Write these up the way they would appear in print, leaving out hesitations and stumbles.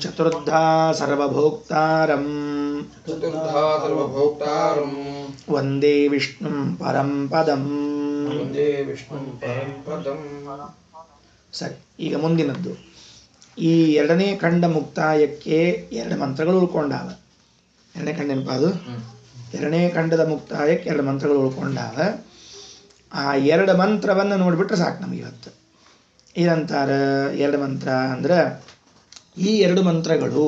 ಚತುರ್ಧಾ ಸರ್ವಭೋಕ್ತಾರಂ ವಂದೇ ವಿಷ್ಣುಂ ಪರಂ ಪದಂ. ಸರಿ, ಈಗ ಮುಂದಿನದ್ದು. ಈ ಎರಡನೇ ಖಂಡ ಮುಕ್ತಾಯಕ್ಕೆ ಎರಡು ಮಂತ್ರಗಳು ಉಳ್ಕೊಂಡಾವ. ಎರಡನೇ ಖಂಡ ನೆನಪ ಅದು. ಎರಡನೇ ಖಂಡದ ಮುಕ್ತಾಯಕ್ಕೆ ಎರಡು ಮಂತ್ರಗಳು ಉಳ್ಕೊಂಡಾವ. ಆ ಎರಡು ಮಂತ್ರವನ್ನು ನೋಡಿಬಿಟ್ರೆ ಸಾಕು ನಮಗೆ ಇವತ್ತು. ಏನಂತಾರ ಎರಡು ಮಂತ್ರ ಅಂದ್ರೆ, ಈ ಎರಡು ಮಂತ್ರಗಳು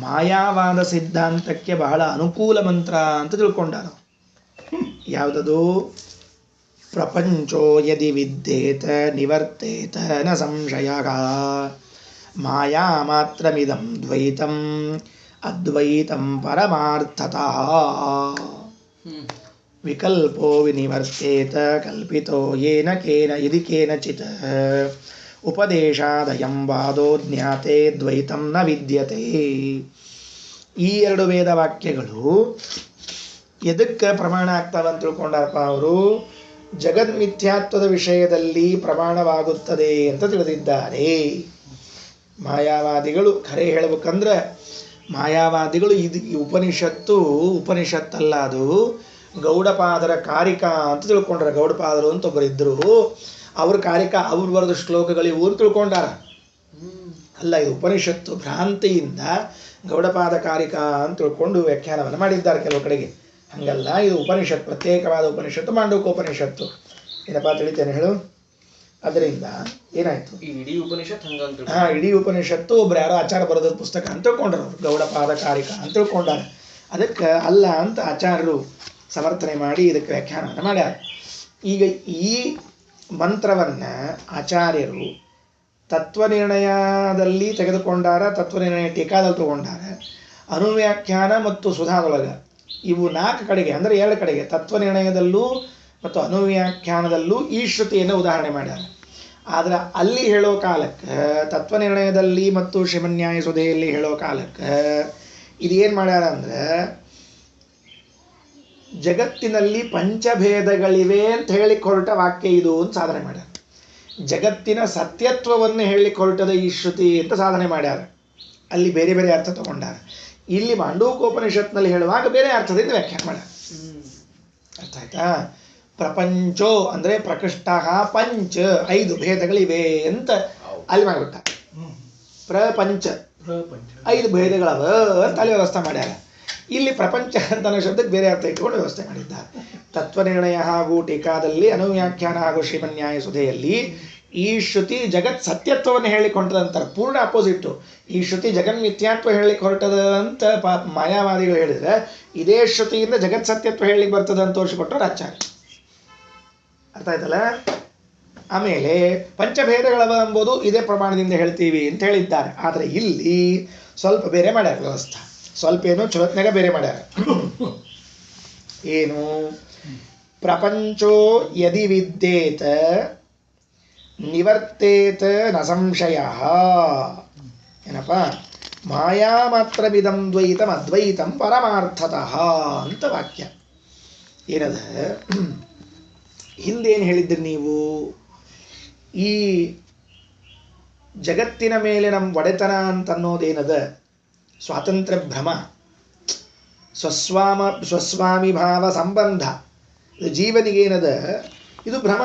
ಮಾಯಾವಾದ ಸಿದ್ಧಾಂತಕ್ಕೆ ಬಹಳ ಅನುಕೂಲ ಮಂತ್ರ ಅಂತ ತಿಳ್ಕೊಂಡಾರ. ಯಾವುದದು? ಪ್ರಪಂಚೋ ಯದಿ ವಿದ್ಯೇತ ನಿವರ್ತೇತ ನ ಸಂಶಯ, ಮಾಯಾ ಮಾತ್ರಮಿದಂ ದ್ವೈತಂ ಅದ್ವೈತಂ ಪರಮಾರ್ಥತಃ, ವಿಕಲ್ಪೋ ವಿನಿವರ್ತೇತ ಕಲ್ಪಿತೋ ಯೇನ ಕೇನ ಯದಿ ಕೇನಚಿತ್ ಉಪದೇಶಾದಯಂ ವಾದೋ ಜ್ಞಾತೆ ದ್ವೈತಂ ನ ವಿದ್ಯತೆ. ಈ ಎರಡು ವೇದವಾಕ್ಯಗಳು ಎದಕ್ಕೆ ಪ್ರಮಾಣ ಆಗ್ತಾವಂತ ತಿಳ್ಕೊಂಡಾರಪ್ಪ ಅವರು? ಜಗನ್ಮಿಥ್ಯಾತ್ವದ ವಿಷಯದಲ್ಲಿ ಪ್ರಮಾಣವಾಗುತ್ತದೆ ಅಂತ ತಿಳಿದಿದ್ದಾರೆ. ಮಾಯಾವಾದಿಗಳು ಖರೆ ಹೇಳ್ಬೇಕಂದ್ರೆ, ಮಾಯಾವಾದಿಗಳು ಇದು ಉಪನಿಷತ್ತಲ್ಲ, ಅದು ಗೌಡಪಾದರ ಕಾರಿಕಾ ಅಂತ ತಿಳ್ಕೊಂಡ್ರ. ಗೌಡಪಾದರು ಅಂತ ಒಬ್ಬರಿದ್ದರು, ಅವ್ರ ಕಾರಿಕಾ ಅವ್ರು ಬರೆದ ಶ್ಲೋಕಗಳಿವು ಅಂತ ತಿಳ್ಕೊಂಡಾರ. ಅಲ್ಲ, ಇದು ಉಪನಿಷತ್ತು. ಭ್ರಾಂತಿಯಿಂದ ಗೌಡಪಾದ ಕಾರಿಕಾ ಅಂತ ತಿಳ್ಕೊಂಡು ವ್ಯಾಖ್ಯಾನವನ್ನು ಮಾಡಿದ್ದಾರೆ ಕೆಲವು ಕಡೆಗೆ. ಹಂಗಲ್ಲ, ಇದು ಉಪನಿಷತ್ತು, ಪ್ರತ್ಯೇಕವಾದ ಉಪನಿಷತ್ತು, ಮಾಂಡೂಕ್ಯೋಪನಿಷತ್ತು. ಏನಪ್ಪಾ ತಿಳಿತೇನೆ ಹೇಳು. ಅದರಿಂದ ಏನಾಯ್ತು, ಇಡೀ ಉಪನಿಷತ್ ಹಂಗಂತ ಇಡೀ ಉಪನಿಷತ್ತು ಒಬ್ರು ಯಾರೋ ಆಚಾರ ಬರೆದ ಪುಸ್ತಕ ಅಂತ ತಿಳ್ಕೊಂಡ್ರು ಅವರು, ಗೌಡಪಾದ ಕಾರಿಕಾ ಅಂತ ತಿಳ್ಕೊಂಡಾರ. ಅದಕ್ಕೆ ಅಲ್ಲ ಅಂತ ಆಚಾರ್ಯರು ಸಮರ್ಥನೆ ಮಾಡಿ ಇದಕ್ಕೆ ವ್ಯಾಖ್ಯಾನವನ್ನು ಮಾಡ್ಯಾರ. ಈಗ ಈ ಮಂತ್ರವನ್ನು ಆಚಾರ್ಯರು ತತ್ವನಿರ್ಣಯದಲ್ಲಿ ತೆಗೆದುಕೊಂಡಾರ, ತತ್ವನಿರ್ಣಯ ಟೀಕಾದಲ್ಲಿ ತಗೊಂಡಾರ, ಅನುವ್ಯಾಖ್ಯಾನ ಮತ್ತು ಸುಧಾದೊಳಗ ಇವು 4 ಕಡೆಗೆ, ಅಂದರೆ 2 ಕಡೆಗೆ ತತ್ವನಿರ್ಣಯದಲ್ಲೂ ಮತ್ತು ಅನುವ್ಯಾಖ್ಯಾನದಲ್ಲೂ ಈ ಶ್ರುತಿಯನ್ನು ಉದಾಹರಣೆ ಮಾಡ್ಯಾರ. ಆದ್ರೆ ಅಲ್ಲಿ ಹೇಳೋ ಕಾಲಕ್ಕೆ, ತತ್ವನಿರ್ಣಯದಲ್ಲಿ ಮತ್ತು ಶ್ರೀಮನ್ಯಾಯ ಸುಧೆಯಲ್ಲಿ ಹೇಳೋ ಕಾಲಕ್ಕೆ ಇದೇನು ಮಾಡ್ಯಾರ ಅಂದ್ರೆ, ಜಗತ್ತಿನಲ್ಲಿ ಪಂಚಭೇದಗಳಿವೆ ಅಂತ ಹೇಳಿ ಹೊರಟ ವಾಕ್ಯ ಇದು ಅಂತ ಸಾಧನೆ ಮಾಡ್ಯಾರ. ಜಗತ್ತಿನ ಸತ್ಯತ್ವವನ್ನು ಹೇಳಿ ಹೊರಟದ ಈ ಶ್ರುತಿ ಅಂತ ಸಾಧನೆ ಮಾಡ್ಯಾರ. ಅಲ್ಲಿ ಬೇರೆ ಬೇರೆ ಅರ್ಥ ತಗೊಂಡಾರ. ಇಲ್ಲಿ ಮಾಂಡೂಕ್ಯೋಪನಿಷತ್ನಲ್ಲಿ ಹೇಳುವಾಗ ಬೇರೆ ಅರ್ಥದಿಂದ ವ್ಯಾಖ್ಯಾನ ಮಾಡ್ಯಾರ. ಅರ್ಥ ಆಯ್ತಾ? ಪ್ರಪಂಚೋ ಅಂದ್ರೆ ಪ್ರಕೃಷ್ಟ ಪಂಚ 5 ಭೇದಗಳಿವೆ ಅಂತ ಅಲ್ಲಿ ಮಾಡಿಬಿಟ್ಟ. ಪ್ರಪಂಚ 5 ಭೇದಗಳವ ಅಂತ ಅಲ್ಲಿ ವ್ಯವಸ್ಥೆ ಮಾಡ್ಯಾರ. ಇಲ್ಲಿ ಪ್ರಪಂಚ ಅಂತ ಅನ್ನೋ ಶಬ್ದಕ್ಕೆ ಬೇರೆ ಅರ್ಥ ಇಟ್ಕೊಂಡು ವ್ಯವಸ್ಥೆ ಮಾಡಿದ್ದಾರೆ. ತತ್ವನಿರ್ಣಯ ಹಾಗೂ ಟೀಕಾದಲ್ಲಿ, ಅನುವ್ಯಾಖ್ಯಾನ ಹಾಗೂ ಶ್ರೀಮನ್ಯಾಯ ಸುಧೆಯಲ್ಲಿ ಈ ಶ್ರುತಿ ಜಗತ್ ಸತ್ಯತ್ವವನ್ನು ಹೇಳಿಕ್ ಹೊರಟದಂತಾರೆ. ಪೂರ್ಣ ಅಪೋಸಿಟ್ಟು. ಈ ಶ್ರುತಿ ಜಗನ್ಮಿಥ್ಯಾತ್ವ ಹೇಳಿಕ್ ಹೊರಟದ ಅಂತ ಮಾಯಾವಾದಿಗಳು ಹೇಳಿದ್ರೆ, ಇದೇ ಶ್ರುತಿಯಿಂದ ಜಗತ್ ಸತ್ಯತ್ವ ಹೇಳಿಕ್ ಬರ್ತದೆ ಅಂತ ತೋರಿಸಿಕೊಟ್ಟರು ಆಚಾರ್ಯ. ಅರ್ಥ ಆಯ್ತಲ್ಲ? ಆಮೇಲೆ ಪಂಚಭೇದಗಳವ ಎಂಬುದು ಇದೇ ಪ್ರಮಾಣದಿಂದ ಹೇಳ್ತೀವಿ ಅಂತ ಹೇಳಿದ್ದಾರೆ. ಆದರೆ ಇಲ್ಲಿ ಸ್ವಲ್ಪ ಬೇರೆ ಮಾಡ್ಯಾರ ವ್ಯವಸ್ಥೆ. ಸ್ವಲ್ಪ ಏನು ಚೊಲತ್ನಾಗ ಬೇರೆ ಮಾಡ್ಯಾರ. ಏನು? ಪ್ರಪಂಚೋ ಯದಿ ವಿದ್ಯೇತ ನಿವರ್ತೇತ ನ ಸಂಶಯ. ಏನಪ್ಪ? ಮಾಯಾ ಮಾತ್ರವಿದಂ ದ್ವೈತಂ ಅದ್ವೈತಂ ಪರಮಾರ್ಥತಃ ಅಂತ ವಾಕ್ಯ. ಏನದ? ಹಿಂದೇನು ಹೇಳಿದ್ರಿ ನೀವು? ಈ ಜಗತ್ತಿನ ಮೇಲೆ ನಮ್ಮ ಒಡೆತನ ಅಂತ ಅನ್ನೋದೇನದ ಸ್ವಾತಂತ್ರ್ಯ ಭ್ರಮ, ಸ್ವಸ್ವಾಮಿ ಭಾವ ಸಂಬಂಧ, ಇದು ಜೀವನಿಗೇನದ ಇದು ಭ್ರಮ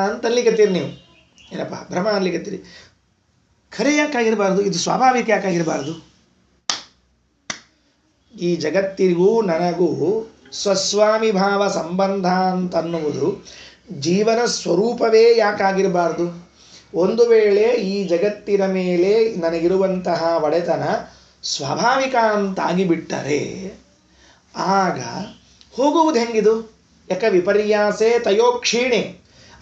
ಅಂತ ಅನ್ಲಿಕ್ಕತ್ತೀರಿ ನೀವು. ಏನಪ್ಪ ಭ್ರಮ ಅನ್ಲಿಕ್ಕತ್ತೀರಿ? ಖರೆ ಯಾಕಾಗಿರಬಾರ್ದು? ಇದು ಸ್ವಾಭಾವಿಕ ಯಾಕಾಗಿರಬಾರ್ದು? ಈ ಜಗತ್ತಿಗೂ ನನಗೂ ಸ್ವಸ್ವಾಮಿ ಭಾವ ಸಂಬಂಧ ಅಂತನ್ನುವುದು ಜೀವನ ಸ್ವರೂಪವೇ ಯಾಕಾಗಿರಬಾರ್ದು? ಒಂದು ವೇಳೆ ಈ ಜಗತ್ತಿನ ಮೇಲೆ ನನಗಿರುವಂತಹ ಒಡೆತನ ಸ್ವಾಭಾವಿಕ ಅಂತಾಗಿ ಬಿಟ್ಟರೆ ಆಗ ಹೋಗುವುದು ಹೆಂಗಿದು? ಯಾಕೆ ವಿಪರ್ಯಾಸೆ ತಯೋಕ್ಷೀಣೆ.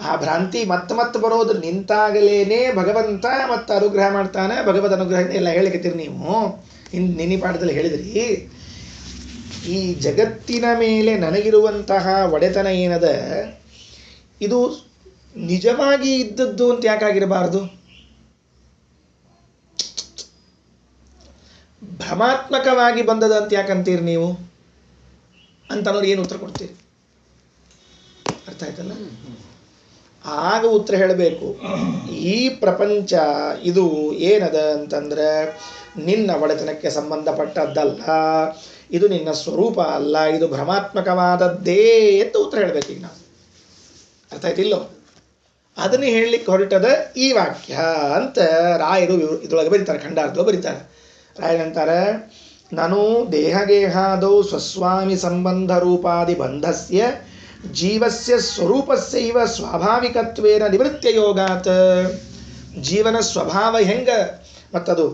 ಆ ಭ್ರಾಂತಿ ಮತ್ತೆ ಬರೋದು ನಿಂತಾಗಲೇನೆ ಭಗವಂತ ಮತ್ತೆ ಅನುಗ್ರಹ ಮಾಡ್ತಾನೆ. ಭಗವದ್ ಅನುಗ್ರಹ ಎಲ್ಲ ಹೇಳಿಕತ್ತೀರಿ ನೀವು. ನಿನ್ನೆ ಪಾಠದಲ್ಲಿ ಹೇಳಿದ್ರಿ, ಈ ಜಗತ್ತಿನ ಮೇಲೆ ನನಗಿರುವಂತಹ ಒಡೆತನ ಏನದ ಇದು ನಿಜವಾಗಿ ಇದ್ದದ್ದು ಅಂತ ಯಾಕಾಗಿರಬಾರ್ದು? ಭ್ರಮಾತ್ಮಕವಾಗಿ ಬಂದದ ಅಂತ ಯಾಕಂತೀರಿ ನೀವು ಅಂತ ಅನ್ನೋರು ಏನು ಉತ್ತರ ಕೊಡ್ತೀರಿ? ಅರ್ಥ ಆಯ್ತಲ್ಲ? ಆಗ ಉತ್ತರ ಹೇಳಬೇಕು. ಈ ಪ್ರಪಂಚ ಇದು ಏನದ ಅಂತಂದ್ರೆ ನಿನ್ನ ಒಡೆತನಕ್ಕೆ ಸಂಬಂಧಪಟ್ಟದ್ದಲ್ಲ, ಇದು ನಿನ್ನ ಸ್ವರೂಪ ಅಲ್ಲ, ಇದು ಭ್ರಮಾತ್ಮಕವಾದದ್ದೇ ಅಂತ ಉತ್ತರ ಹೇಳಬೇಕು. ಈಗ ನಾವು ಅರ್ಥ ಆಯ್ತಿಲ್ಲೋ? ಅದನ್ನು ಹೇಳಲಿಕ್ಕೆ ಹೊರಟದ ಈ ವಾಕ್ಯ ಅಂತ ರಾಯರು ಇದರೊಳಗೆ ಬರೀತಾರೆ, ಖಂಡಾರ್ಥ ಬರೀತಾರೆ. ರಾಯರಂತಾರೆ, ನಾನು ದೇಹಗೇಹಾದೌ ಸ್ವಸ್ವಾಮಿ ಸಂಬಂಧ ರೂಪಾದಿ ಬಂಧಸ್ಯ ಜೀವಸ್ಯ ಸ್ವರೂಪಸ್ಯೈವ ಸ್ವಾಭಾವಿಕತ್ವೇನ ನಿವೃತ್ಯ ಯೋಗಾತ್. ಜೀವನ ಸ್ವಭಾವ ಹೆಂಗ ಮತ್ತದು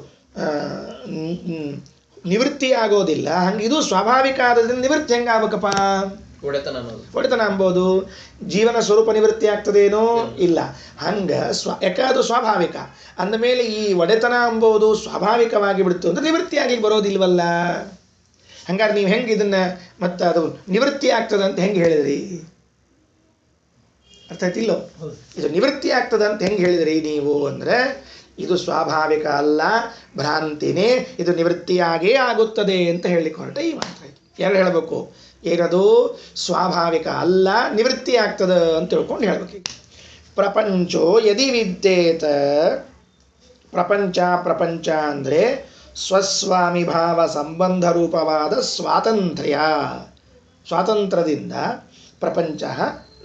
ನಿವೃತ್ತಿ ಆಗೋದಿಲ್ಲ, ಹಂಗೆ ಇದು ಸ್ವಾಭಾವಿಕ ಆದ್ರಿಂದ ನಿವೃತ್ತಿ ಹೆಂಗಾಗಬೇಕಪ್ಪ? ಒಡೆತನ ಅಂಬೋದು. ಜೀವನ ಸ್ವರೂಪ ನಿವೃತ್ತಿ ಆಗ್ತದೇನೋ ಇಲ್ಲ, ಹಂಗ ಯಾಕೆ ಅದು ಸ್ವಾಭಾವಿಕ ಅಂದಮೇಲೆ ಈ ಒಡೆತನ ಅಂಬೋದು ಸ್ವಾಭಾವಿಕವಾಗಿ ಬಿಡ್ತು ಅಂದ್ರೆ ನಿವೃತ್ತಿ ಆಗ್ಲಿಕ್ಕೆ ಬರೋದಿಲ್ವಲ್ಲ. ಹಂಗಾರೆ ನೀವು ಹೆಂಗೆ ಇದನ್ನ ಮತ್ತೆ ಅದು ನಿವೃತ್ತಿ ಆಗ್ತದೆ ಅಂತ ಹೆಂಗೆ ಹೇಳಿದ್ರಿ? ಅರ್ಥ ಆಯ್ತಿಲ್ಲೋ? ಇದು ನಿವೃತ್ತಿ ಆಗ್ತದೆ ಅಂತ ಹೆಂಗೆ ಹೇಳಿದ್ರಿ ನೀವು ಅಂದ್ರೆ, ಇದು ಸ್ವಾಭಾವಿಕ ಅಲ್ಲ, ಭ್ರಾಂತಿನೇ, ಇದು ನಿವೃತ್ತಿಯಾಗೇ ಆಗುತ್ತದೆ ಅಂತ ಹೇಳಲಿಕ್ಕೆ ಹೊರಟ ಈ ಮಾತ್ರ. ಯಾರು ಹೇಳಬೇಕು? ಏನದು ಸ್ವಾಭಾವಿಕ ಅಲ್ಲ, ನಿವೃತ್ತಿ ಆಗ್ತದೆ ಅಂತ ತಿಳ್ಕೊಂಡು ಹೇಳ್ಬೇಕು. ಪ್ರಪಂಚೋ ಯದಿ ವಿದ್ಯೇತ, ಪ್ರಪಂಚ ಅಂದರೆ ಸ್ವಸ್ವಾಮಿ ಭಾವ ಸಂಬಂಧ ರೂಪವಾದ ಸ್ವಾತಂತ್ರ್ಯದಿಂದ ಪ್ರಪಂಚ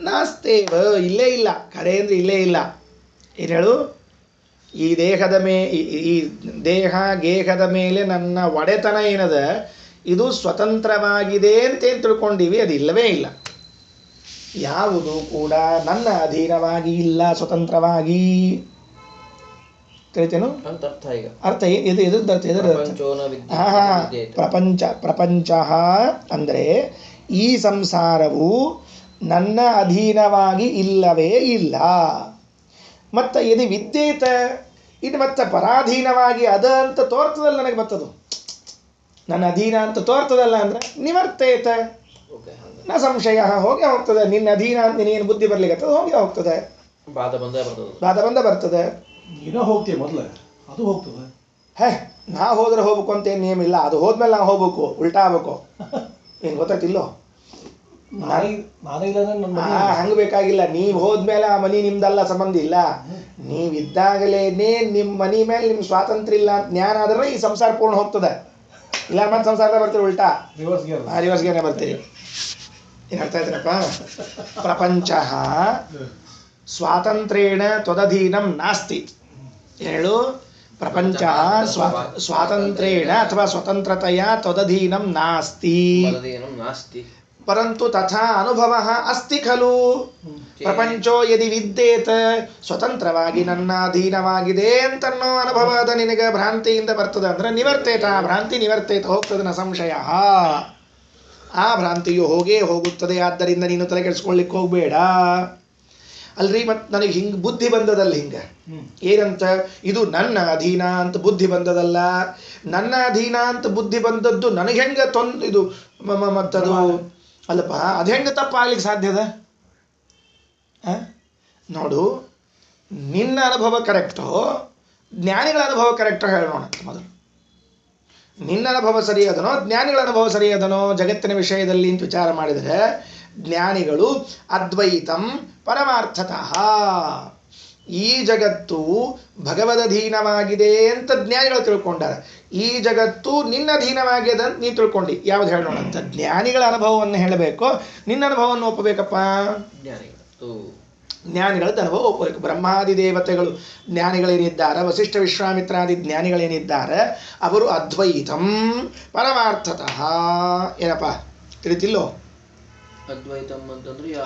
ನಾಸ್ತೇವ, ಇಲ್ಲೇ ಇಲ್ಲ, ಖರೆ ಅಂದರೆ ಇಲ್ಲೇ ಇಲ್ಲ. ಏನು ಹೇಳು? ಈ ದೇಹದ ಈ ಗೇಹದ ಮೇಲೆ ನನ್ನ ಒಡೆತನ ಏನದ, ಇದು ಸ್ವತಂತ್ರವಾಗಿದೆ ಅಂತೇನು ತಿಳ್ಕೊಂಡಿವಿ, ಅದು ಇಲ್ಲವೇ ಇಲ್ಲ. ಯಾವುದು ಕೂಡ ನನ್ನ ಅಧೀನವಾಗಿ ಇಲ್ಲ, ಸ್ವತಂತ್ರವಾಗಿ. ತಿಳಿತೇನು ಅರ್ಥ? ಪ್ರಪಂಚ ಅಂದರೆ ಈ ಸಂಸಾರವು ನನ್ನ ಅಧೀನವಾಗಿ ಇಲ್ಲವೇ ಇಲ್ಲ. ಮತ್ತು ಇದು ವಿದ್ಯೇತ, ಇದು ಮತ್ತೆ ಪರಾಧೀನವಾಗಿ ಅದ ಅಂತ ತೋರ್ತದಲ್ಲ ನನಗೆ ಬರ್ತದು. ನನ್ನ ಅಧೀನ ಅಂತ ತೋರ್ತದಲ್ಲ ಅಂದ್ರೆ ನಿವರ್ತೇತ ನ ಸಂಶಯ, ಹೋಗೇ ಹೋಗ್ತದೆ. ನಿನ್ನ ಅಧೀನ ಅಂತ ನೀನೇನು ಬುದ್ಧಿ ಬರ್ಲಿಕ್ಕೆ ಹೋಗೇ ಹೋಗ್ತದೆ, ಬಾಧ ಬಂದ ಬರ್ತದೆ. ನೀನು ಹೋಗ್ತೀಯ ಮೊದಲು, ಅದು ಹೋಗ್ತದೆ. ನಾ ಹೋದ್ರೆ ಹೋಗ್ಬೇಕು ಅಂತ ಏನು ನಿಯಮ ಇಲ್ಲ, ಅದು ಹೋದ್ಮೇಲೆ ನಾವು ಹೋಗ್ಬೇಕು, ಉಲ್ಟಾ ಆಗ್ಬೇಕು. ಏನು ಗೊತ್ತಾಯ್ತಿಲ್ಲೋ? ಹಂಗೆ ಬೇಕಾಗಿಲ್ಲ. ನೀವು ಹೋದ್ಮೇಲೆ ಆ ಮನಿ ನಿಮ್ದಲ್ಲ, ಸಂಬಂಧ ಇಲ್ಲ. ನೀವಿದ್ದಾಗಲೇನೆ ನಿಮ್ಮ ಮನಿ ಮೇಲೆ ನಿಮ್ಗೆ ಸ್ವಾತಂತ್ರ್ಯ ಇಲ್ಲ ಅಂತ ಜ್ಞಾನ ಆದ್ರೆ ಈ ಸಂಸಾರ ಪೂರ್ಣ ಹೋಗ್ತದೆ. ಇಲ್ಲ ಮತ್ತೆ ಸಂಸಾರದ ಬರ್ತೀರಿ ಉಲ್ಟಾ, ರಿವರ್ಸ್ಗೆ ಬರ್ತೀರಿ. ಏನು ಅರ್ಥ ಆಯ್ತನಪ್ಪ? ಪ್ರಪಂಚ ಸ್ವಾತಂತ್ರ್ಯೇಣ ತ್ವದಧೀನಂ ನಾಸ್ತಿ. ಹೇಳು, ಪ್ರಪಂಚ ಸ್ವಾತಂತ್ರ್ಯೇಣ ಅಥವಾ ಸ್ವತಂತ್ರತೆಯ ತ್ವದಧೀನಂ ನಾಸ್ತಿ, ಪರಂತು ತಥಾ ಅನುಭವ ಅಸ್ತಿ ಖಲು. ಪ್ರಪಂಚೋ ಯದಿ ವಿದ್ಯೇತ, ಸ್ವತಂತ್ರವಾಗಿ ನನ್ನ ಅಧೀನವಾಗಿದೆ ಅಂತನ್ನೋ ಅನುಭವದ ನಿನಗೆ ಭ್ರಾಂತಿಯಿಂದ ಬರ್ತದೆ ಅಂದ್ರೆ ನಿವರ್ತೇತ, ಭ್ರಾಂತಿ ನಿವರ್ತೇತ, ಹೋಗ್ತದೆ ನ ಸಂಶಯ. ಆ ಭ್ರಾಂತಿಯು ಹೋಗೇ ಹೋಗುತ್ತದೆ. ಆದ್ದರಿಂದ ನೀನು ತಲೆ ಕೆಡಿಸ್ಕೊಳ್ಳಿಕ್ಕೆ ಹೋಗಬೇಡ. ಅಲ್ರಿ, ಮತ್ತು ನನಗೆ ಹಿಂಗೆ ಬುದ್ಧಿ ಬಂದದಲ್ಲ, ಹಿಂಗೆ ಏನಂತ, ಇದು ನನ್ನ ಅಧೀನ ಅಂತ ಬುದ್ಧಿ ಬಂದದಲ್ಲ. ನನ್ನ ಅಧೀನ ಅಂತ ಬುದ್ಧಿ ಬಂದದ್ದು ನನಗೆ ಹೆಂಗೆ ಇದು ಮತ್ತದು ಅಲ್ಲಪ್ಪ, ಅದು ಹೆಂಗೆ ತಪ್ಪಾಗ್ಲಿಕ್ಕೆ ಸಾಧ್ಯದ? ನೋಡು, ನಿನ್ನ ಅನುಭವ ಕರೆಕ್ಟೋ ಜ್ಞಾನಿಗಳ ಅನುಭವ ಕರೆಕ್ಟೋ ಹೇಳೋಣ ಮೊದಲು. ನಿನ್ನ ಅನುಭವ ಸರಿಯಾದನೋ ಜ್ಞಾನಿಗಳ ಅನುಭವ ಸರಿಯಾದನೋ ಜಗತ್ತಿನ ವಿಷಯದಲ್ಲಿ ಅಂತ ವಿಚಾರ ಮಾಡಿದರೆ, ಜ್ಞಾನಿಗಳು ಅದ್ವೈತಂ ಪರಮಾರ್ಥತಃ, ಈ ಜಗತ್ತು ಭಗವದಧೀನವಾಗಿದೆ ಅಂತ ಜ್ಞಾನಿಗಳು ತಿಳ್ಕೊಂಡಾರೆ. ಈ ಜಗತ್ತು ನಿನ್ನ ಅಧೀನವಾಗಿದೆ ಅಂತ ನೀ ತಿಳ್ಕೊಂಡು ಯಾವ್ದು ಹೇಳೋಣ ಅಂತ. ಜ್ಞಾನಿಗಳ ಅನುಭವವನ್ನು ಹೇಳಬೇಕು, ನಿನ್ನ ಅನುಭವವನ್ನು ಒಪ್ಪಬೇಕಪ್ಪ. ಜ್ಞಾನಿಗಳದ್ದು ಅನುಭವ ಒಪ್ಪಬೇಕು. ಬ್ರಹ್ಮಾದಿ ದೇವತೆಗಳು ಜ್ಞಾನಿಗಳೇನಿದ್ದಾರೆ, ವಸಿಷ್ಠ ವಿಶ್ವಾಮಿತ್ರಾದಿ ಜ್ಞಾನಿಗಳೇನಿದ್ದಾರೆ, ಅವರು ಅದ್ವೈತಂ ಪರಮಾರ್ಥತಃ. ಏನಪ್ಪ ತಿಳಿತಿಲ್ಲೋ?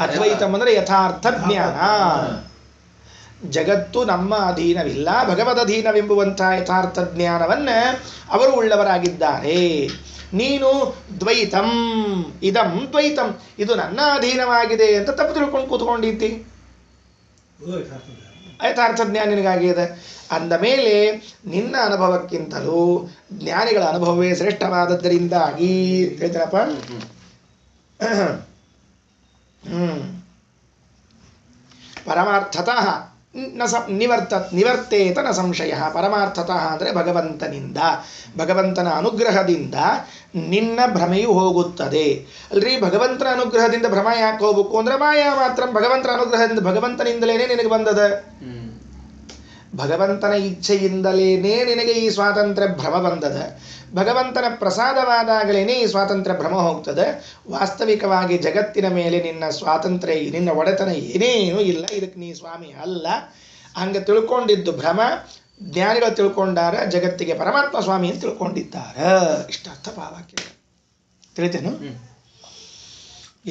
ಅದ್ವೈತಂ ಅಂದ್ರೆ ಯಥಾರ್ಥ ಜ್ಞಾನ. ಜಗತ್ತು ನಮ್ಮ ಅಧೀನವಿಲ್ಲ, ಭಗವದಧೀನವೆಂಬುವಂತಹ ಯಥಾರ್ಥ ಜ್ಞಾನವನ್ನ ಅವರು ಉಳ್ಳವರಾಗಿದ್ದಾರೆ. ನೀನು ದ್ವೈತಂ, ಇದಂ ದ್ವೈತಂ, ಇದು ನನ್ನ ಅಧೀನವಾಗಿದೆ ಅಂತ ತಪ್ಪು ತಿಳ್ಕೊಂಡು ಕೂತ್ಕೊಂಡಿದ್ದಿ. ಯಥಾರ್ಥ ಜ್ಞಾನ ನಿನಗಾಗಿದೆ ಅಂದ ಮೇಲೆ ನಿನ್ನ ಅನುಭವಕ್ಕಿಂತಲೂ ಜ್ಞಾನಿಗಳ ಅನುಭವವೇ ಶ್ರೇಷ್ಠವಾದದ್ದರಿಂದಾಗಿ ಹೇಳ್ತಾರಪ್ಪ. ಪರಮಾರ್ಥತಃ ನಿವರ್ತೇತ ನ ಸಂಶಯ. ಪರಮಾರ್ಥತಃ ಅಂದರೆ ಭಗವಂತನಿಂದ, ಭಗವಂತನ ಅನುಗ್ರಹದಿಂದ ನಿನ್ನ ಭ್ರಮೆಯು ಹೋಗುತ್ತದೆ. ಅಲ್ರಿ ಭಗವಂತನ ಅನುಗ್ರಹದಿಂದ ಭ್ರಮ ಯಾಕೆ ಹೋಗ್ಬೇಕು ಅಂದ್ರೆ ಮಾಯಾ ಮಾತ್ರ. ಭಗವಂತನ ಅನುಗ್ರಹದಿಂದ, ಭಗವಂತನಿಂದಲೇನೆ ನಿನಗೆ ಬಂದದ, ಭಗವಂತನ ಇಚ್ಛೆಯಿಂದಲೇನೆ ನಿನಗೆ ಈ ಸ್ವಾತಂತ್ರ್ಯ ಭ್ರಮ ಬಂದದ. ಭಗವಂತನ ಪ್ರಸಾದವಾದಾಗಲೇನೆ ಈ ಸ್ವಾತಂತ್ರ್ಯ ಭ್ರಮ ಹೋಗ್ತದೆ. ವಾಸ್ತವಿಕವಾಗಿ ಜಗತ್ತಿನ ಮೇಲೆ ನಿನ್ನ ಸ್ವಾತಂತ್ರ್ಯ, ನಿನ್ನ ಒಡೆತನ ಏನೇನೂ ಇಲ್ಲ, ಇದಕ್ಕೆ ನೀ ಸ್ವಾಮಿ ಅಲ್ಲ. ಹಂಗೆ ತಿಳ್ಕೊಂಡಿದ್ದು ಭ್ರಮ. ಜ್ಞಾನಿಗಳು ತಿಳ್ಕೊಂಡಾರ ಜಗತ್ತಿಗೆ ಪರಮಾತ್ಮ ಸ್ವಾಮಿ ಅಂತ ತಿಳ್ಕೊಂಡಿದ್ದಾರ. ಇಷ್ಟ ಅರ್ಥ ಭಾವಾಕ್ಯ ತಿಳಿತೇನು?